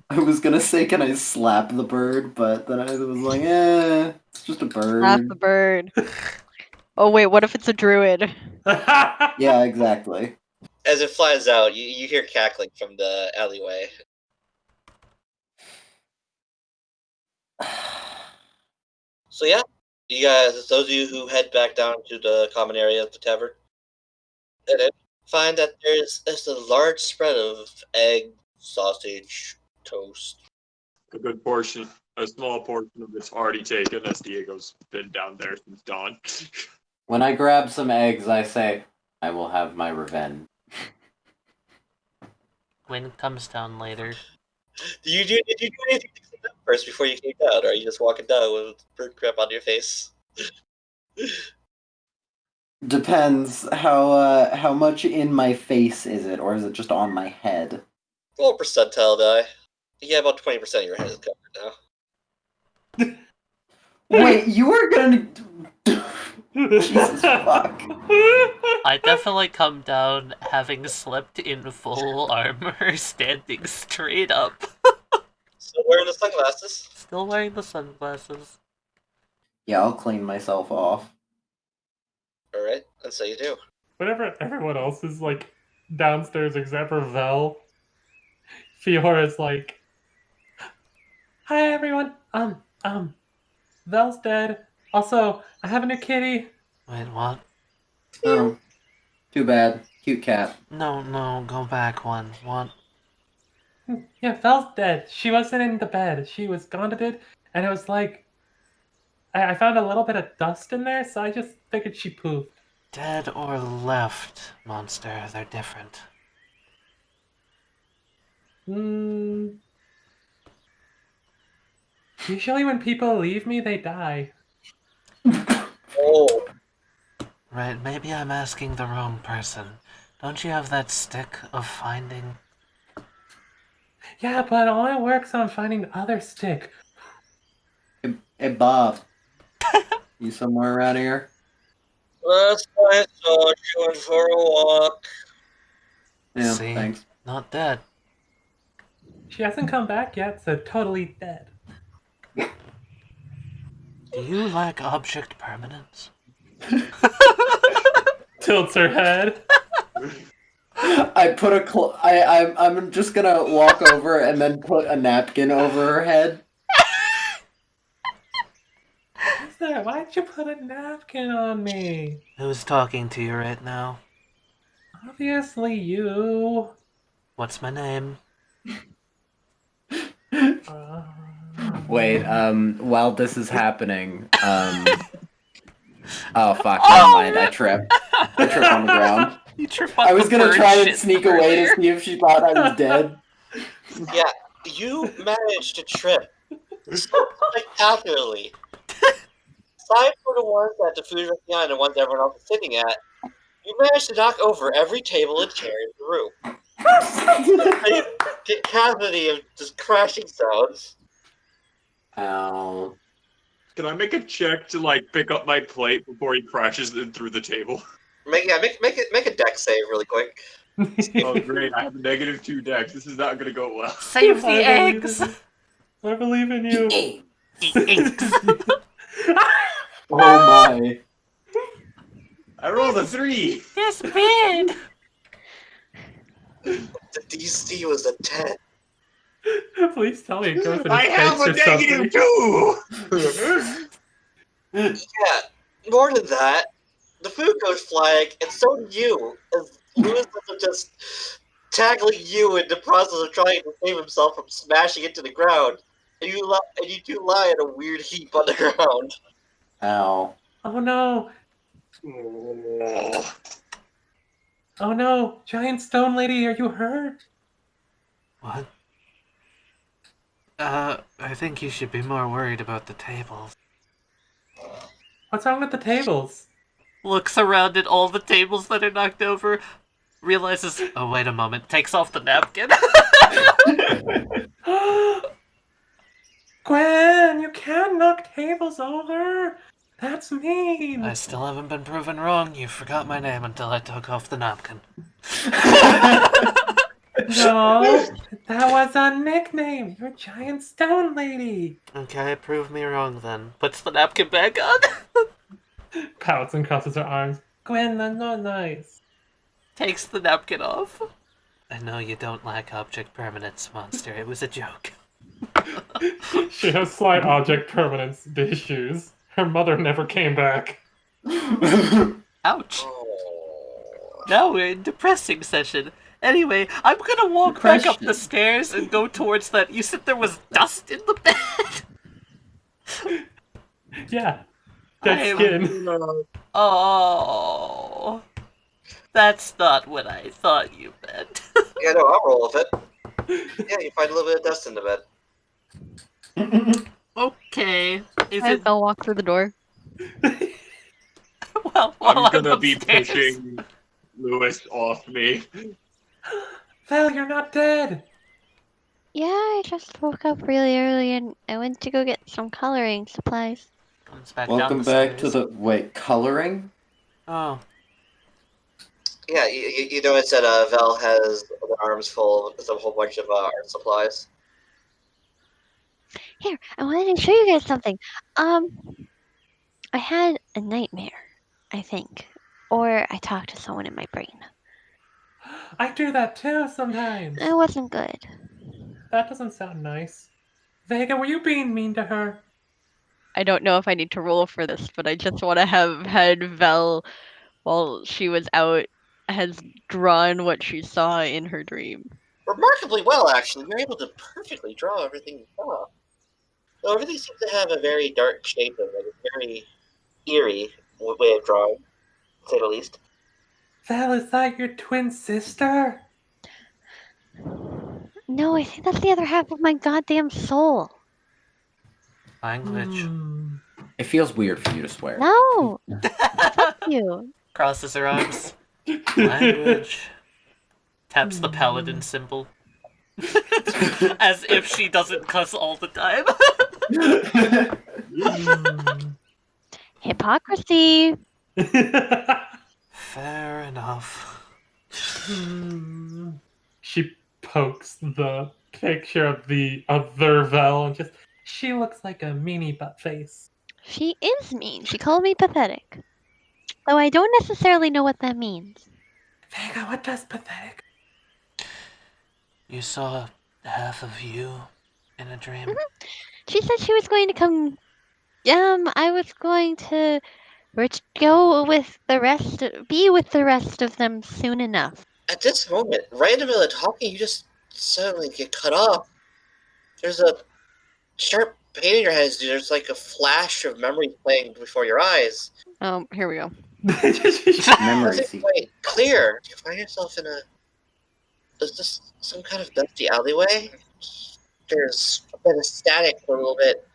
I was gonna say, can I slap the bird? But then I was like, it's just a bird. Slap the bird. Oh wait, what if it's a druid? Yeah, exactly. As it flies out, you hear cackling from the alleyway. So yeah, you guys, those of you who head back down to the common area of the tavern, and then find that there's a large spread of egg, sausage, toast. A good portion, a small portion of it's already taken, as Diego's been down there since dawn. When I grab some eggs, I say, I will have my revenge. Gwyn comes down later. Did you do anything to clean up first before you came down, or are you just walking down with bird crap on your face? Depends how much in my face is it, or is it just on my head? Roll percentile die. Yeah, about 20% of your head is covered now. Wait, you were gonna... Jesus fuck. I definitely come down having slept in full armor, standing straight up. Still wearing the sunglasses? Still wearing the sunglasses. Yeah, I'll clean myself off. Alright, and so you do. Whenever everyone else is like downstairs except for Vel, Fiora is like, "Hi everyone. Vel's dead. Also, I have a new kitty." Wait, what? Oh, too bad. Cute cat. No, go back one. What? Yeah, Vel's dead. She wasn't in the bed. She was gone to bed, and it was like, I found a little bit of dust in there, so I just figured she pooped. Dead or left, monster, they're different. Usually when people leave me, they die. Oh, Right, maybe I'm asking the wrong person. Don't you have that stick of finding? Yeah, but it only works on finding the other stick. Hey, Bob. You somewhere around here? last I saw you went for a walk. Yeah, See? thanks. Not dead. She hasn't come back yet, so totally dead. Do you lack object permanence? Tilts her head. I put I'm just gonna walk over and then put a napkin over her head. What's that? Why'd you put a napkin on me? Who's talking to you right now? Obviously you. What's my name? Wait, while this is happening, oh fuck, never mind, I tripped. I tripped on the ground. You trip on I was the gonna bird try and shit sneak away to see if she thought I was dead. Yeah, you managed to trip spectacularly. Aside from the ones that the food left behind and the ones everyone else is sitting at, you managed to knock over every table and chair in the room. You get cavity of just crashing sounds. Ow. Can I make a check to like pick up my plate before he crashes in through the table? Make a deck save really quick. Oh great, I have a -2 dex. This is not gonna go well. Save the eggs! I believe in you. The The eggs! Oh my. I rolled a 3. This bad! The DC was a 10. Please tell me it goes in I his have face a or something. -2. Yeah, more than that, the food goes flying, and so do you, as Lewis is just tackling you in the process of trying to save himself from smashing into the ground. And you two lie in a weird heap on the ground. Ow. Oh no! Oh. Oh no! Giant stone lady, are you hurt? What? I think you should be more worried about the tables. What's wrong with the tables? Looks around at all the tables that are knocked over, realizes, oh wait a moment, takes off the napkin. Gwen, you can't knock tables over! That's mean! I still haven't been proven wrong. You forgot my name until I took off the napkin. No, that was a nickname. You're Giant Stone Lady. Okay, prove me wrong then. Puts the napkin back on. Pouts and crosses her arms. Gwen, that's not nice. Takes the napkin off. I know you don't like object permanence, monster. It was a joke. She has slight object permanence issues. Her mother never came back. Ouch. Oh. Now we're in depressing session. Anyway, I'm gonna walk back up the stairs and go towards that. You said there was dust in the bed? Yeah. Dead skin. Oh. That's not what I thought you meant. Yeah, no, I'll roll with it. Yeah, you find a little bit of dust in the bed. Okay. Is I it... go walk through the door. Well, I'm gonna upstairs. be pushing Lewis off me. Val, you're not dead. Yeah, I just woke up really early and I went to go get some coloring supplies. Comes back Welcome down the back to stairs. the... Wait, coloring? Oh. Yeah, you notice that Vel has the arms full with a whole bunch of art supplies. Here, I wanted to show you guys something. I had a nightmare, I think. Or I talked to someone in my brain. I do that too sometimes. It wasn't good. That doesn't sound nice. Vega, were you being mean to her? I don't know if I need to roll for this, but I just want to have had Vel, while she was out, has drawn what she saw in her dream. Remarkably well, actually. You're able to perfectly draw everything you saw. So everything seems to have a very dark shape and like a very eerie way of drawing, to say the least. Val, is that your twin sister? No, I think that's the other half of my goddamn soul. Language. It feels weird for you to swear. No! Fuck you. Crosses her arms. Language. Taps the paladin symbol. As if she doesn't cuss all the time. Hypocrisy. Fair enough. She pokes the picture of the other Val and just... She looks like a meanie butt face. She is mean. She called me pathetic. Though I don't necessarily know what that means. Vega, what does pathetic? You saw half of you in a dream. She said she was going to come. I was going to go with the rest, be with the rest of them soon enough. At this moment, right in the middle of talking, you just suddenly get cut off. There's a sharp pain in your head. There's like a flash of memory playing before your eyes. Here we go. Memory It's quite clear. You find yourself in is this some kind of dusty alleyway? There's a bit of static for a little bit.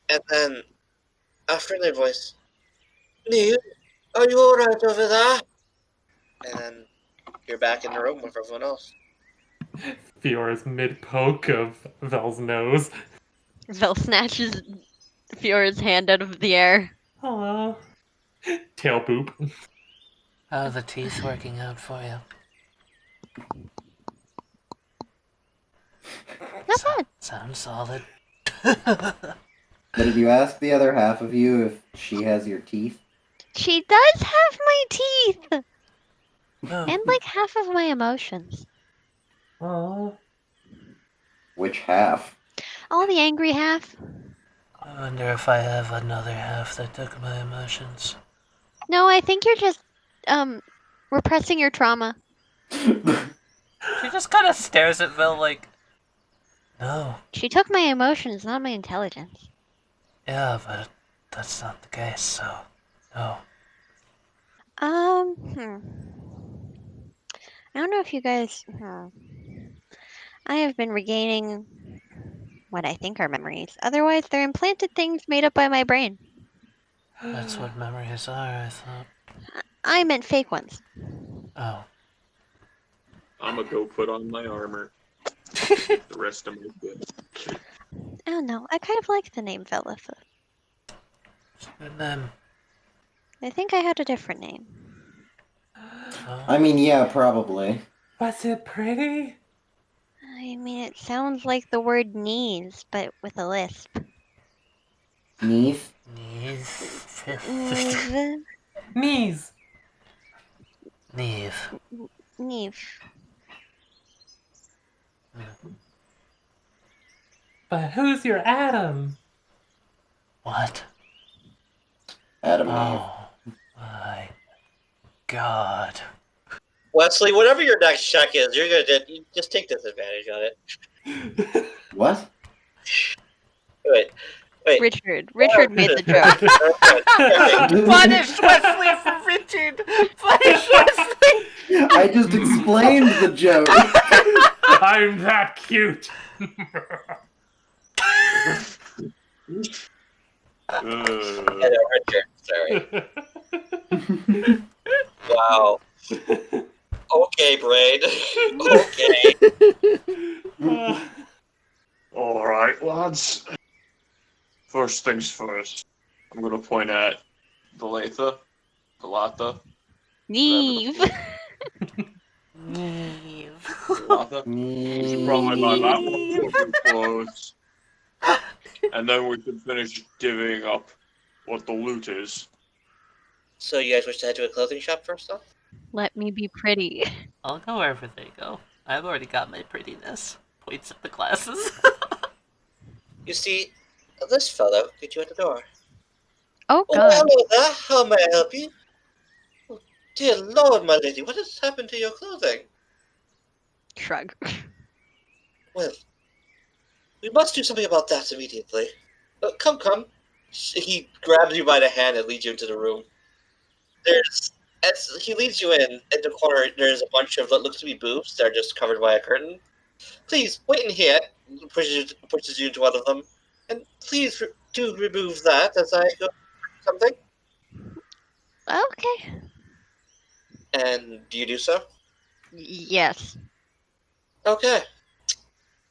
And then a friendly voice. Niamh, are you alright over there? And then you're back in the room with everyone else. Fiora's mid-poke of Vel's nose. Vel snatches Fiora's hand out of the air. Hello. Tail boop. How are the teeth working out for you? Not bad. Sounds solid. But did you ask the other half of you if she has your teeth? She does have my teeth! Oh, And like half of my emotions. Oh. Which half? All the angry half. I wonder if I have another half that took my emotions. No, I think you're just, repressing your trauma. She just kind of stares at Vel like, no. She took my emotions, not my intelligence. Yeah, but that's not the case, so no. I don't know if you guys. I have been regaining what I think are memories. Otherwise, they're implanted things made up by my brain. That's what memories are, I thought. I meant fake ones. Oh. I'ma go put on my armor. The rest of my bit. I don't know. I kind of like the name Velatha. And then, I think I had a different name. I mean, yeah, probably. Was it pretty? I mean, it sounds like the word knees, but with a lisp. Neath? Niamh. Niamh. Knees. Niamh. But who's your Adam? What? Adam and Eve. Oh my god. Wesley, whatever your next check is, you're gonna you just take disadvantage on it. What? Wait. Richard made the joke. Punish Westley for Richard! Punish Westley! I just explained the joke. I'm that cute. Richard, sorry. Wow. Okay, Braid. Okay. Alright, lads. First things first. I'm gonna point at Velatha. Niamh. Velatha. Probably my lap will be close. And then we can finish divvying up what the loot is. So you guys wish to head to a clothing shop first off? Let me be pretty. I'll go wherever they go. I've already got my prettiness. Points at the classes. You see, this fellow get you at the door. Oh, Oh, God. hello there. How may I help you? Oh, dear Lord, my lady, what has happened to your clothing? Shrug. Well, we must do something about that immediately. Come. He grabs you by the hand and leads you into the room. As he leads you in the corner, there's a bunch of what looks to be boobs that are just covered by a curtain. Please, wait in here. Pushes you into one of them. And please do remove that as I go something. Okay. And do you do so? Yes. Okay.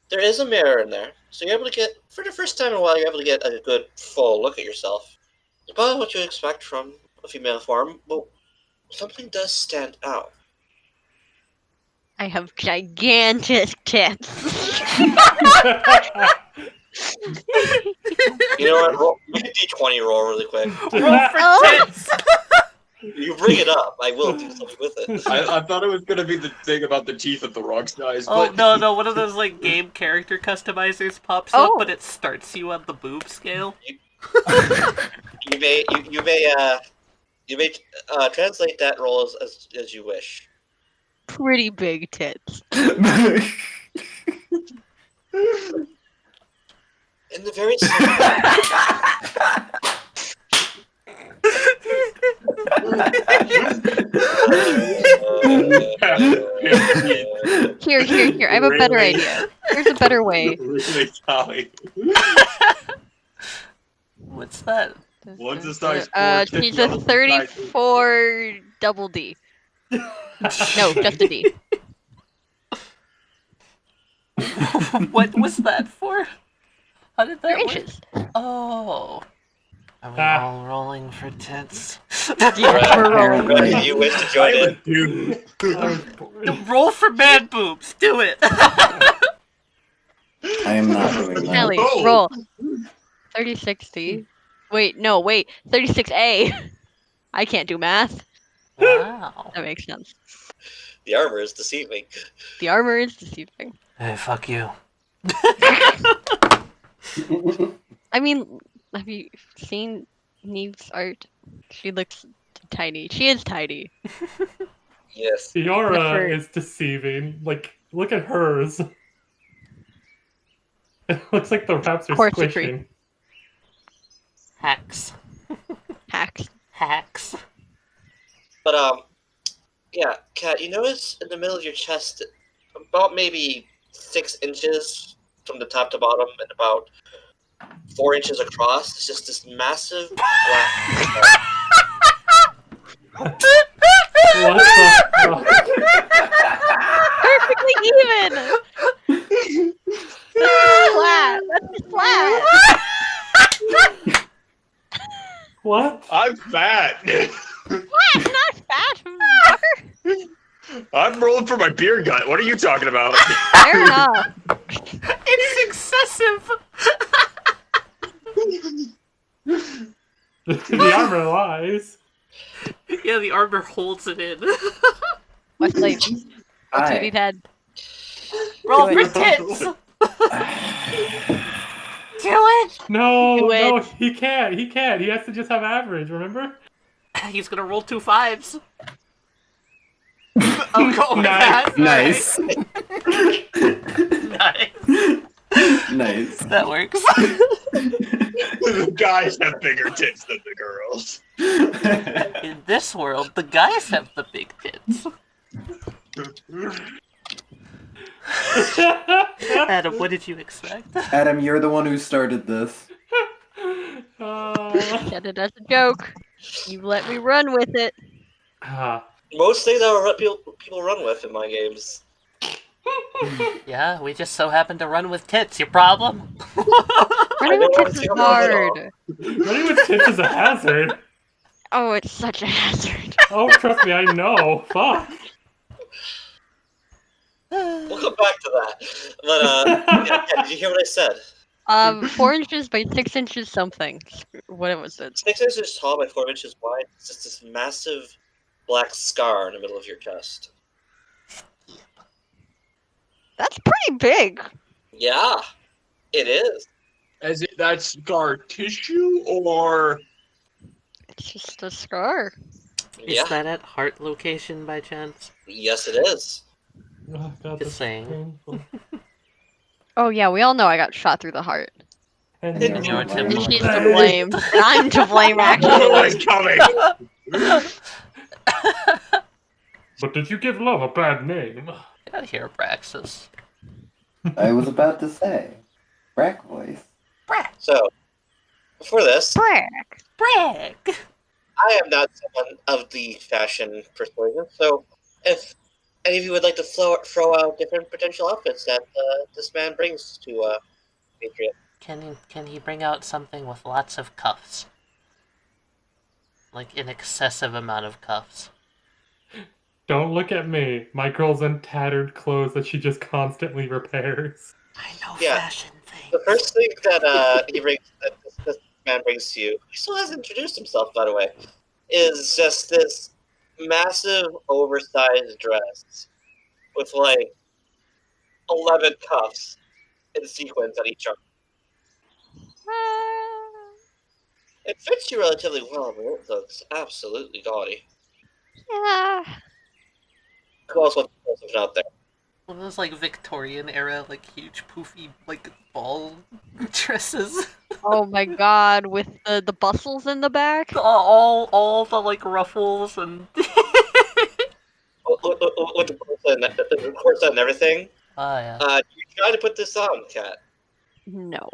There is a mirror in there, so you're able to get, for the first time in a while, you're able to get a good full look at yourself. It's about what you expect from a female form, but something does stand out. I have gigantic tits. You know what? Make a d20 roll really quick. Roll for tits! You bring it up, I will do something with it. I thought it was gonna be the thing about the teeth at the rock size. Oh, but... no, one of those, like, game character customizers pops up, but it starts you on the boob scale. You may translate that roll as you wish. Pretty big tits. In the very Here. I have a better idea. Here's a better way. Really, Tally. What's that? One's a size 4. She's a 34 double D. No, just a D. What was that for? How did that Your work? inches. Oh. Are we all rolling for tits? Yeah, we're rolling. Right, you wish to join in? Roll for man boobs. Do it. I am not doing that. Kelly, Oh! roll. 3060. Wait, no, wait. 36A. I can't do math. Wow. That makes sense. The armor is deceiving. The armor is deceiving. Hey, fuck you. I mean, have you seen Niamh's art? She looks tiny. She is tiny. Yes. Fiora is deceiving. Like, look at hers. It looks like the wraps are Corsetry. squishing. Hacks. Hacks. Hacks. But, yeah, Kat, you notice in the middle of your chest, about maybe 6 inches from the top to bottom and about 4 inches across, is just this massive black... What the fuck? Perfectly even! That's flat. That's flat. What? I'm fat. Flat, not fat. Fucker. I'm rolling for my beer gut. What are you talking about? Fair enough. It's excessive! The armor lies. Yeah, the armor holds it in. Westley, what's your Hi. D10? Roll Do for it. tits! Do it! No, Do no, it. he can't. He can't. He has to just have average, remember? He's gonna roll 2 5s. Oh, go with Nice. that. Nice. Nice. Nice. That works. The guys have bigger tits than the girls. In this world, the guys have the big tits. Adam, what did you expect? Adam, you're the one who started this. Said it as a joke. You let me run with it. Most things people run with in my games. Yeah, we just so happen to run with tits. Your problem? Running with tits is hard. Running with tits is a hazard. Oh, it's such a hazard. Oh, trust me, I know. Fuck. We'll come back to that. But, yeah, did you hear what I said? 4 inches by 6 inches something. What was it? 6 inches tall by 4 inches wide. It's just this massive black scar in the middle of your chest. That's pretty big. Yeah, it is. Is it that scar tissue or? It's just a scar. Is Yeah, that at heart location by chance? yes, it is. Oh, God, Just that's saying. painful. Oh yeah, we all know I got shot through the heart. And And you're And Tim. she's to blame. And I'm to blame, actually. Always coming. But did you give love a bad name? Get out of here, Braxis. I was about to say. Brack voice. Brack! So, before this, Brack. Brack! I am not someone of the fashion persuasion, so if any of you would like to throw out different potential outfits that this man brings to Patriot. Can he bring out something with lots of cuffs? Like an excessive amount of cuffs. Don't look at me. My girl's in tattered clothes that she just constantly repairs. I know Yeah. fashion things. The first thing that this man brings to you, he still hasn't introduced himself, by the way, is just this massive, oversized dress with like 11 cuffs in sequence on each arm. It fits you relatively well, but it looks absolutely gaudy. Yeah. Who else wants to throw something out there? One of those like Victorian era, like huge poofy like ball dresses. Oh my god, with the bustles in the back. all the like ruffles and With the corset and everything. oh yeah. You try to put this on, Kat. No.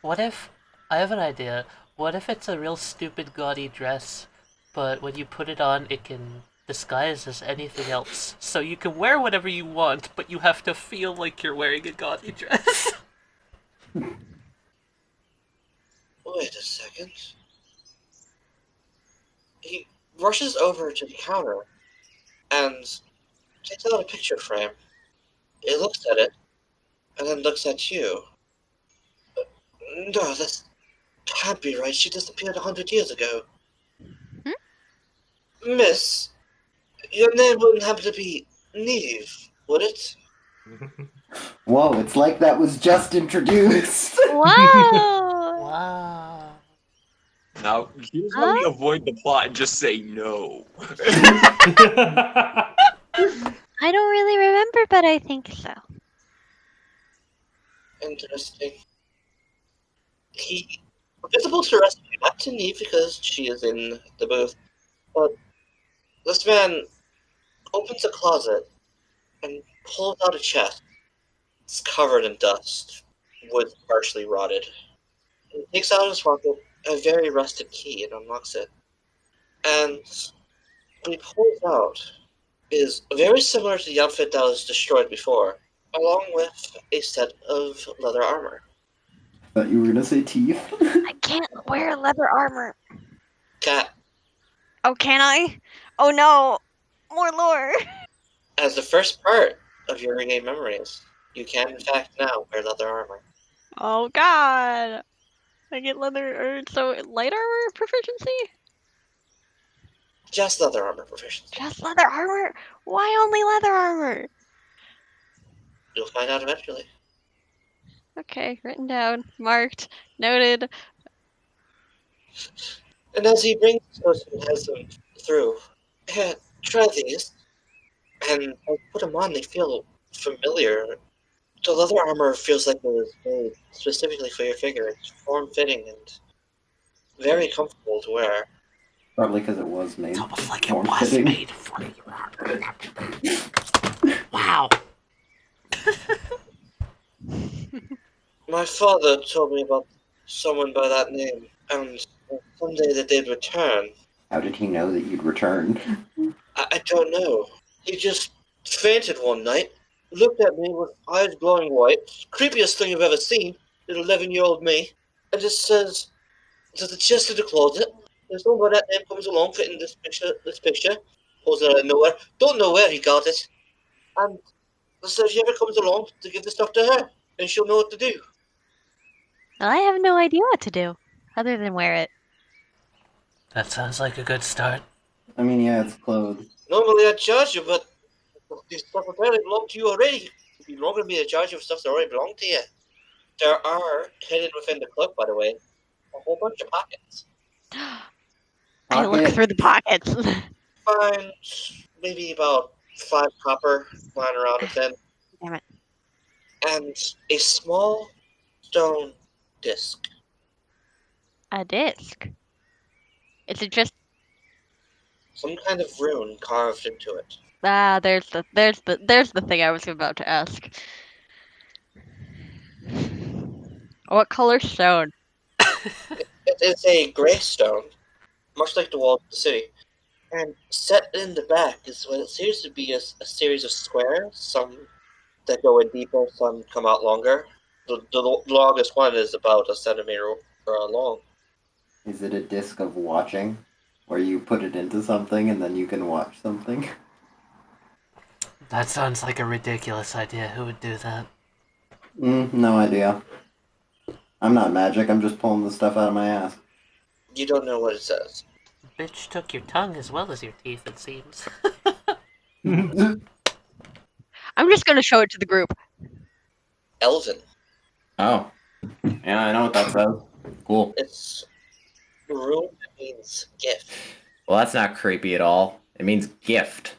What if I have an idea? What if it's a real stupid gaudy dress, but when you put it on it can disguise as anything else. So you can wear whatever you want, but you have to feel like you're wearing a gaudy dress. Wait a second. He rushes over to the counter and takes out a picture frame. It looks at it, and then looks at you. No, that can't be right. She disappeared 100 years ago. Miss, your name wouldn't happen to be Niamh, would it? Whoa, it's like that was just introduced. Wow. Wow. Now, here's how we avoid the plot and just say no. I don't really remember, but I think so. Interesting. He visible to the rest of you, not to Niamh because she is in the booth, but this man opens a closet and pulls out a chest. It's covered in dust, wood partially rotted. He takes out of his pocket a very rusted key and unlocks it. And what he pulls out is very similar to the outfit that was destroyed before, along with a set of leather armor. Thought you were gonna say teeth. I can't wear leather armor. Cat, Oh, can I? Oh no. More lore. as the first part of your regained memories, you can in fact now wear leather armor. Oh god. I get leather so light armor proficiency? Just leather armor proficiency. Just leather armor? Why only leather armor? You'll find out eventually. Okay, written down, marked, noted. And as he brings those and has them through, yeah, try these. And I put them on, they feel familiar. The leather armor feels like it was made specifically for your figure. It's form-fitting and very comfortable to wear. Probably because it was made. It's almost like it Form was fitting. made for you. Wow. My father told me about someone by that name, and someday that they'd return. How did he know that you'd return? I don't know. He just fainted one night, looked at me with eyes glowing white, creepiest thing I've ever seen, little 11-year-old me, and just says, to the chest of the closet, there's no one that name comes along fitting this picture, pulls it out of nowhere, don't know where he got it, and says if he ever comes along to give the stuff to her, and she'll know what to do. I have no idea what to do, other than wear it. That sounds like a good start. I mean, yeah, it's clothes. Normally I'd charge you, but these stuff apparently belong to you already. You're not going to be in charge of stuff that already belong to you. There are, hidden within the cloak, by the way, a whole bunch of pockets. I look Pocket. through the pockets. Find maybe about 5 copper lying around within. Damn it. And a small stone disc. A disc. Is it just Some kind of rune carved into it. there's the thing I was about to ask. What color stone? It is a grey stone, much like the wall of the city. And set in the back is what it seems to be a series of squares, some that go in deeper, some come out longer. The longest one is about a centimeter long. Is it a disc of watching? Where you put it into something and then you can watch something? That sounds like a ridiculous idea. Who would do that? No idea. I'm not magic, I'm just pulling the stuff out of my ass. You don't know what it says. Bitch took your tongue as well as your teeth, it seems. I'm just gonna show it to the group. Elven. Oh. Yeah, I know what that says. Cool. It's rune that means gift. Well, that's not creepy at all. It means gift.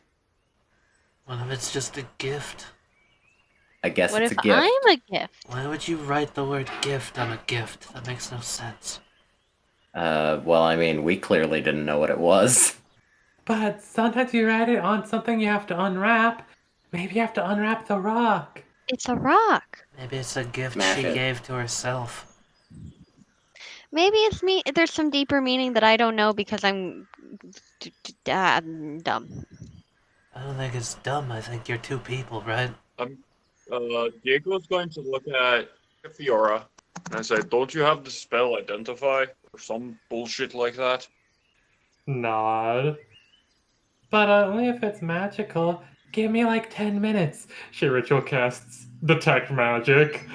What if it's just a gift? I guess What it's if a gift. I'm a gift? Why would you write the word gift on a gift? That makes no sense. Well, I mean, we clearly didn't know what it was. But sometimes you write it on something you have to unwrap. Maybe you have to unwrap the rock. It's a rock. Maybe it's a gift Smash she it. gave to herself. Maybe it's me. There's some deeper meaning that I don't know because I'm dumb. I don't think it's dumb. I think you're two people, right? Diego's going to look at Fiora and say, "Don't you have the spell Identify or some bullshit like that?" Nod. But only if it's magical. Give me like 10 minutes. She ritual casts Detect Magic.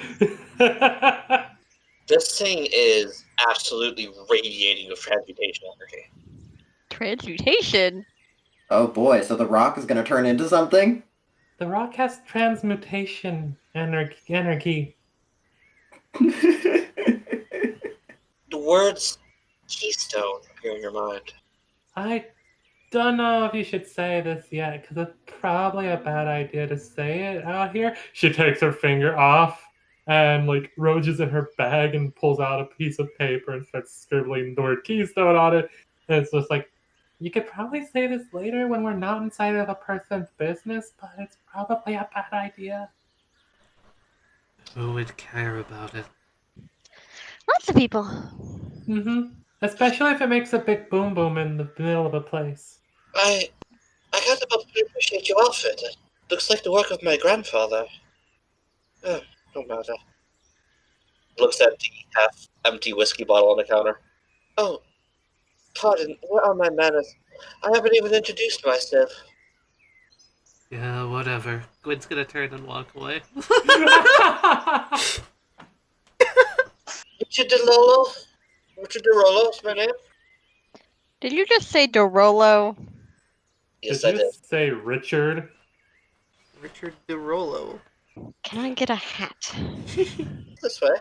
This thing is absolutely radiating with transmutation energy. Transmutation? Oh boy, so the rock is gonna turn into something? The rock has transmutation energy. The words keystone appear in your mind. I don't know if you should say this yet, because it's probably a bad idea to say it out here. She takes her finger off and like roaches in her bag and pulls out a piece of paper and starts scribbling the word keystone on it. And it's just like, you could probably say this later when we're not inside of a person's business, but it's probably a bad idea. Who would care about it? Lots of people. Mm-hmm. Especially if it makes a big boom boom in the middle of a place. I can't help but appreciate your outfit. It looks like the work of my grandfather. Oh, no matter. Looks at the half-empty whiskey bottle on the counter. Oh, pardon, where are my manners? I haven't even introduced myself. Yeah, whatever. Gwyn's gonna turn and walk away. Richard DeLolo? Richard DeRollo is my name? Did you just say Dorolo? Yes, Did I you did. say Richard? Richard DeRollo. Can I get a hat? This way.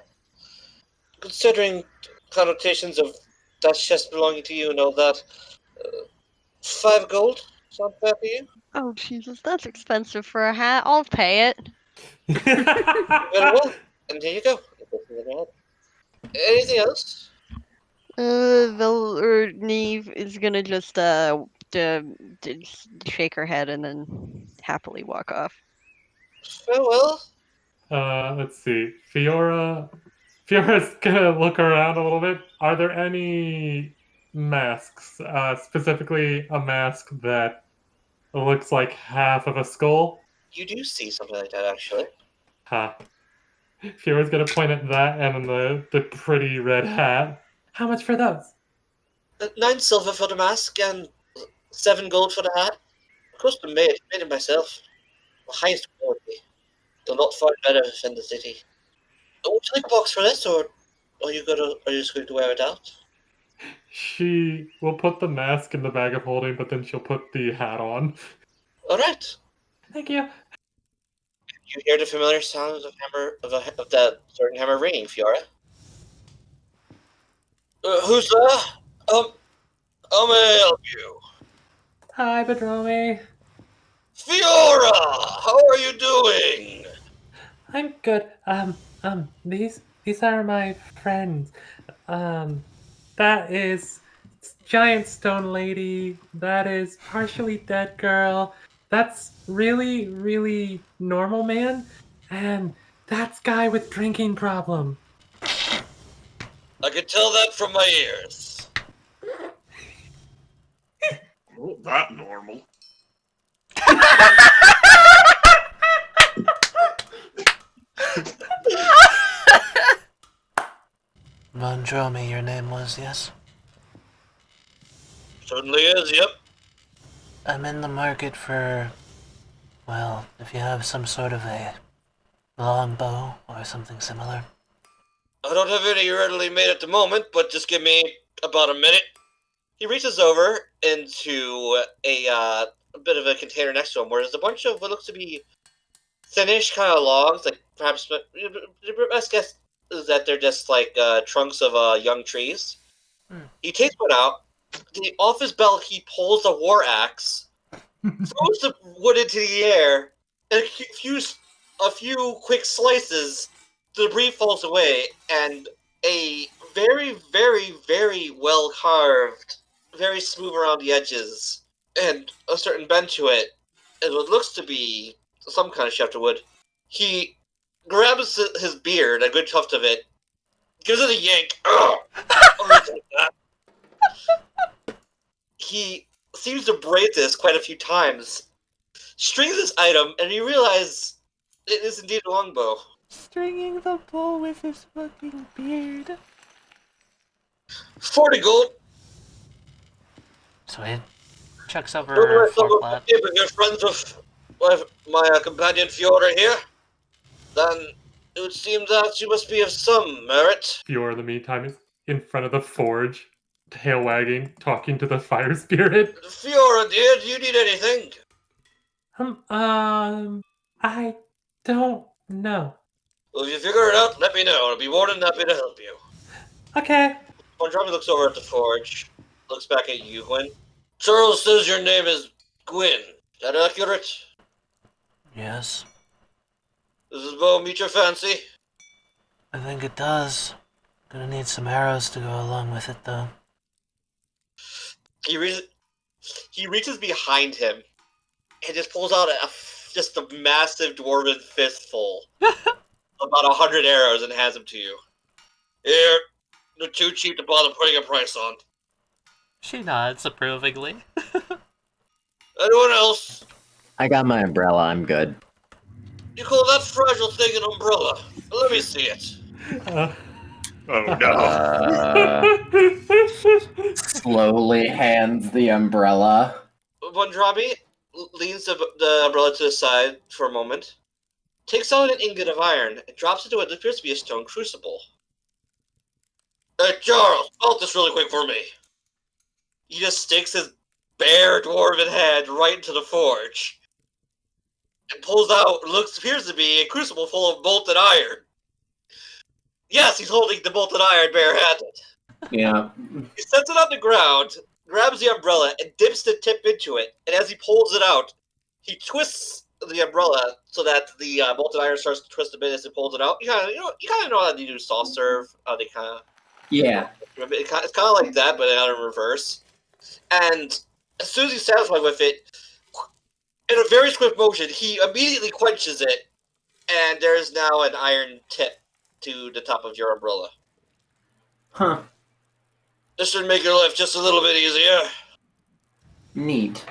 Considering connotations of that chest belonging to you and all that, 5 gold? Sound fair to you? Oh, Jesus, that's expensive for a hat. I'll pay it. Very well. And here you go. Anything else? Niamh is gonna just shake her head and then happily walk off. Farewell. Let's see. Fiora's gonna look around a little bit. Are there any masks? Specifically a mask that looks like half of a skull? You do see something like that, actually. Huh. Fiora's gonna point at that and then the pretty red hat. How much for those? 9 silver for the mask and 7 gold for the hat. Custom made. Made it myself. The highest quality. They'll not find better in the city. Would you like a box for this, or are you just going to wear it out? She will put the mask in the bag of holding, but then she'll put the hat on. Alright. Thank you. You hear the familiar sounds of of that certain hammer ringing, Fiora. Who's there? How may I help you? Hi, Bedromi. Fiora! How are you doing? I'm good. These are my friends. That is giant stone lady. That is partially dead girl. That's really, really normal man. And that's guy with drinking problem. I can tell that from my ears. Oh, that normal. Mondromi, your name was, yes? Certainly is, yep. I'm in the market for, well, if you have some sort of a longbow or something similar. I don't have any readily made at the moment, but just give me about a minute. He reaches over into a bit of a container next to him where there's a bunch of what looks to be thinnish kind of logs, like perhaps, the best guess is that they're just like trunks of young trees. He takes one out. Off his belt, he pulls a war axe, throws the wood into the air, and a few quick slices, the debris falls away, and a very, very, very well carved, very smooth around the edges, and a certain bend to it, and what looks to be some kind of shafted wood. He grabs his beard, a good tuft of it, gives it a yank. He seems to braid this quite a few times, strings this item, and you realize it is indeed a longbow. Stringing the bow with his fucking beard. 40 gold. So he chucks over Don't a worry, some fork of lot. the people you're friends with. Well, my companion Fiora here, then it would seem that you must be of some merit. Fiora, in the meantime, is in front of the forge, tail wagging, talking to the fire spirit. Fiora, dear, do you need anything? I don't know. Well, if you figure it out, let me know. I'll be more than happy to help you. Okay. Bondrami looks over at the forge, looks back at you, Gwyn. Charles says your name is Gwyn. Is that accurate? Yes, Does this bow meet your fancy? I think it does. Gonna need some arrows to go along with it, though. He reaches behind him and just pulls out just a massive dwarven fistful, about 100 arrows, and hands them to you. Here, they're too cheap to bother putting a price on. She nods approvingly. Anyone else? I got my umbrella. I'm good. You call that fragile thing an umbrella? Let me see it. Oh no. Slowly hands the umbrella. Bondrami leans the umbrella to the side for a moment, takes out an ingot of iron, and drops into what appears to be a stone crucible. Hey, Charles, melt this really quick for me. He just sticks his bare dwarven head right into the forge and pulls out what appears to be a crucible full of molten iron. Yes, he's holding the molten iron barehanded. Yeah. He sets it on the ground, grabs the umbrella, and dips the tip into it. And as he pulls it out, he twists the umbrella so that the molten iron starts to twist a bit as he pulls it out. You kind of know how they do soft serve. How they kind of it's kind of like that, but out in reverse. And as soon as he's satisfied with it, in a very swift motion, he immediately quenches it, and there's now an iron tip to the top of your umbrella. Huh. This should make your life just a little bit easier. Neat.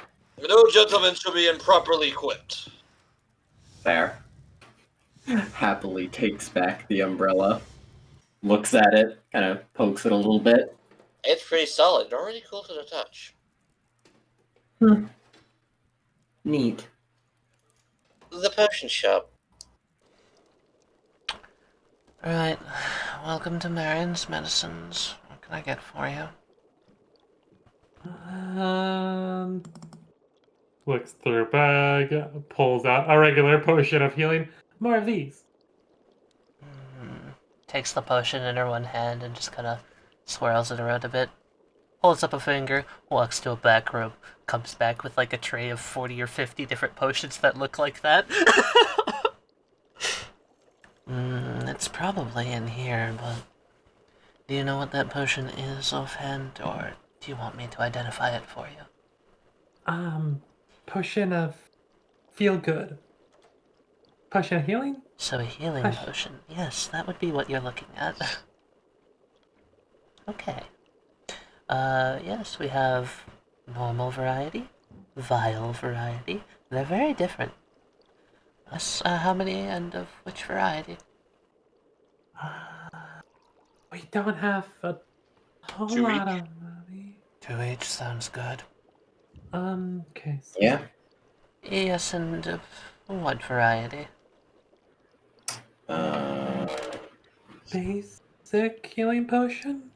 No gentleman should be improperly equipped. Fair. Happily takes back the umbrella. Looks at it, kind of pokes it a little bit. It's pretty solid, already cool to the touch. Neat. The potion shop. Alright, welcome to Marion's Medicines. What can I get for you? Looks through a bag, pulls out a regular potion of healing. More of these. Takes the potion in her one hand and just kind of swirls it around a bit. Holds up a finger, walks to a back room, comes back with like a tray of 40 or 50 different potions that look like that. It's probably in here, but do you know what that potion is offhand, or do you want me to identify it for you? Potion of feel good. Potion of healing? So a healing potion. Yes, that would be what you're looking at. Okay. Yes, we have normal variety, vial variety. They're very different. How many and of which variety? We don't have a whole Two lot each? of money. 2 each sounds good. Okay. So Yeah. Yes, and of what variety? basic healing potion?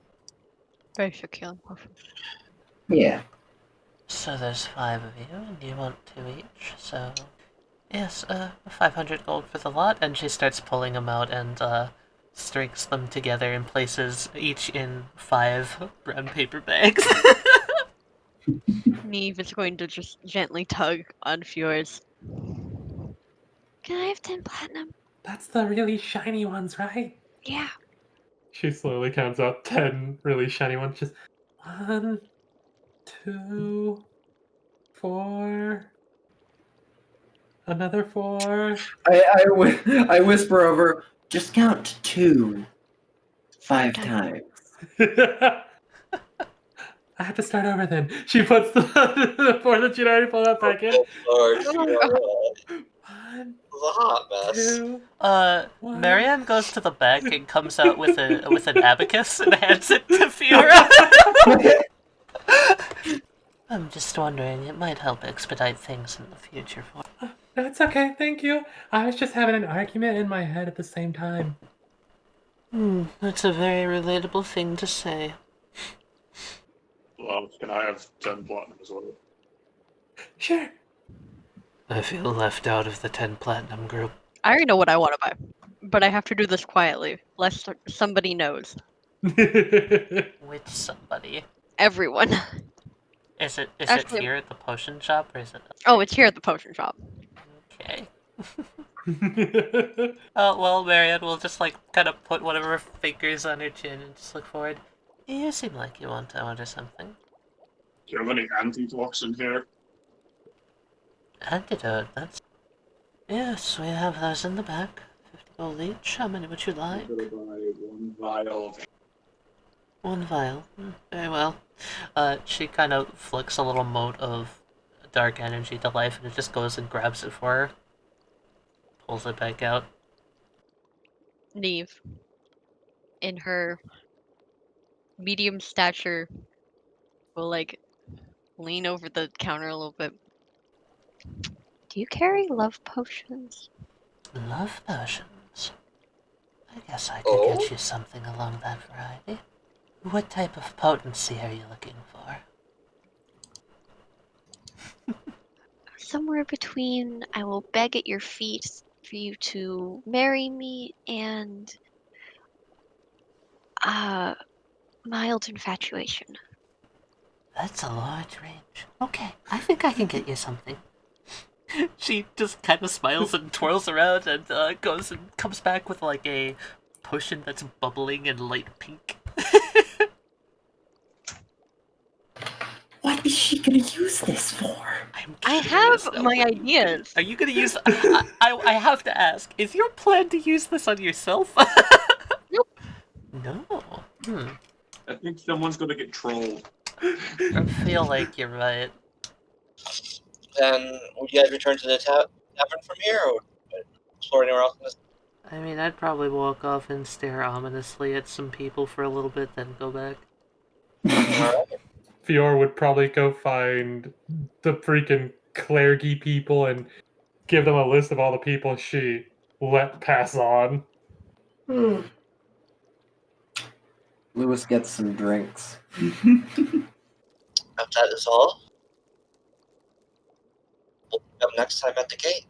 Basic healing potion. Yeah. So there's 5 of you, and you want 2 each, so... Yes, 500 gold for the lot, and she starts pulling them out and, strings them together and places each in 5 brown paper bags. Niamh is going to just gently tug on Fiora's. Can I have 10 platinum? That's the really shiny ones, right? Yeah. She slowly counts out 10 really shiny ones. Just 1, 2, 4. Another 4. I whisper over, just count 2. 5 times. I have to start over then. She puts the 4 that she'd already pulled out back in. One, It's a hot mess. 2. Marianne goes to the back and comes out with an abacus and hands it to Fiora. I'm just wondering, it might help expedite things in the future for That's okay, thank you. I was just having an argument in my head at the same time. That's a very relatable thing to say. Well, can I have 10 platinum as well? Sure. I feel left out of the 10 platinum group. I already know what I want to buy, but I have to do this quietly, lest somebody knows. Which somebody? Everyone. Is it Actually- here at the potion shop, or is it... Oh, it's here at the potion shop. Okay. Oh, well, Marianne will just, like, kind of put one of her fingers on her chin and just look forward. You seem like you want to order something. Do you have any antidotes in here? Antidote, that's... Yes, we have those in the back. 50 gold each. How many would you like? I'm gonna buy 1 vial of 1 vial. Very well. She kind of flicks a little mote of dark energy to life, and it just goes and grabs it for her. Pulls it back out. Niamh, in her medium stature, will like lean over the counter a little bit. Do you carry love potions? Love potions. I guess I could Oh? get you something along that variety. What type of potency are you looking for? Somewhere between I will beg at your feet for you to marry me and mild infatuation. That's a large range. Okay, I think I can get you something. She just kind of smiles and twirls around and goes and comes back with like a potion that's bubbling in light pink. What is she gonna use this for? I have my ideas. Are you gonna use? I have to ask. Is your plan to use this on yourself? Nope. No. I think someone's gonna get trolled. I feel like you're right. Then would you guys return to the tavern from here, or explore anywhere else in this? I mean, I'd probably walk off and stare ominously at some people for a little bit, then go back. Alright. Fiora would probably go find the freaking clergy people and give them a list of all the people she let pass on. Lewis gets some drinks. If that is all, we'll pick up next time at the gate.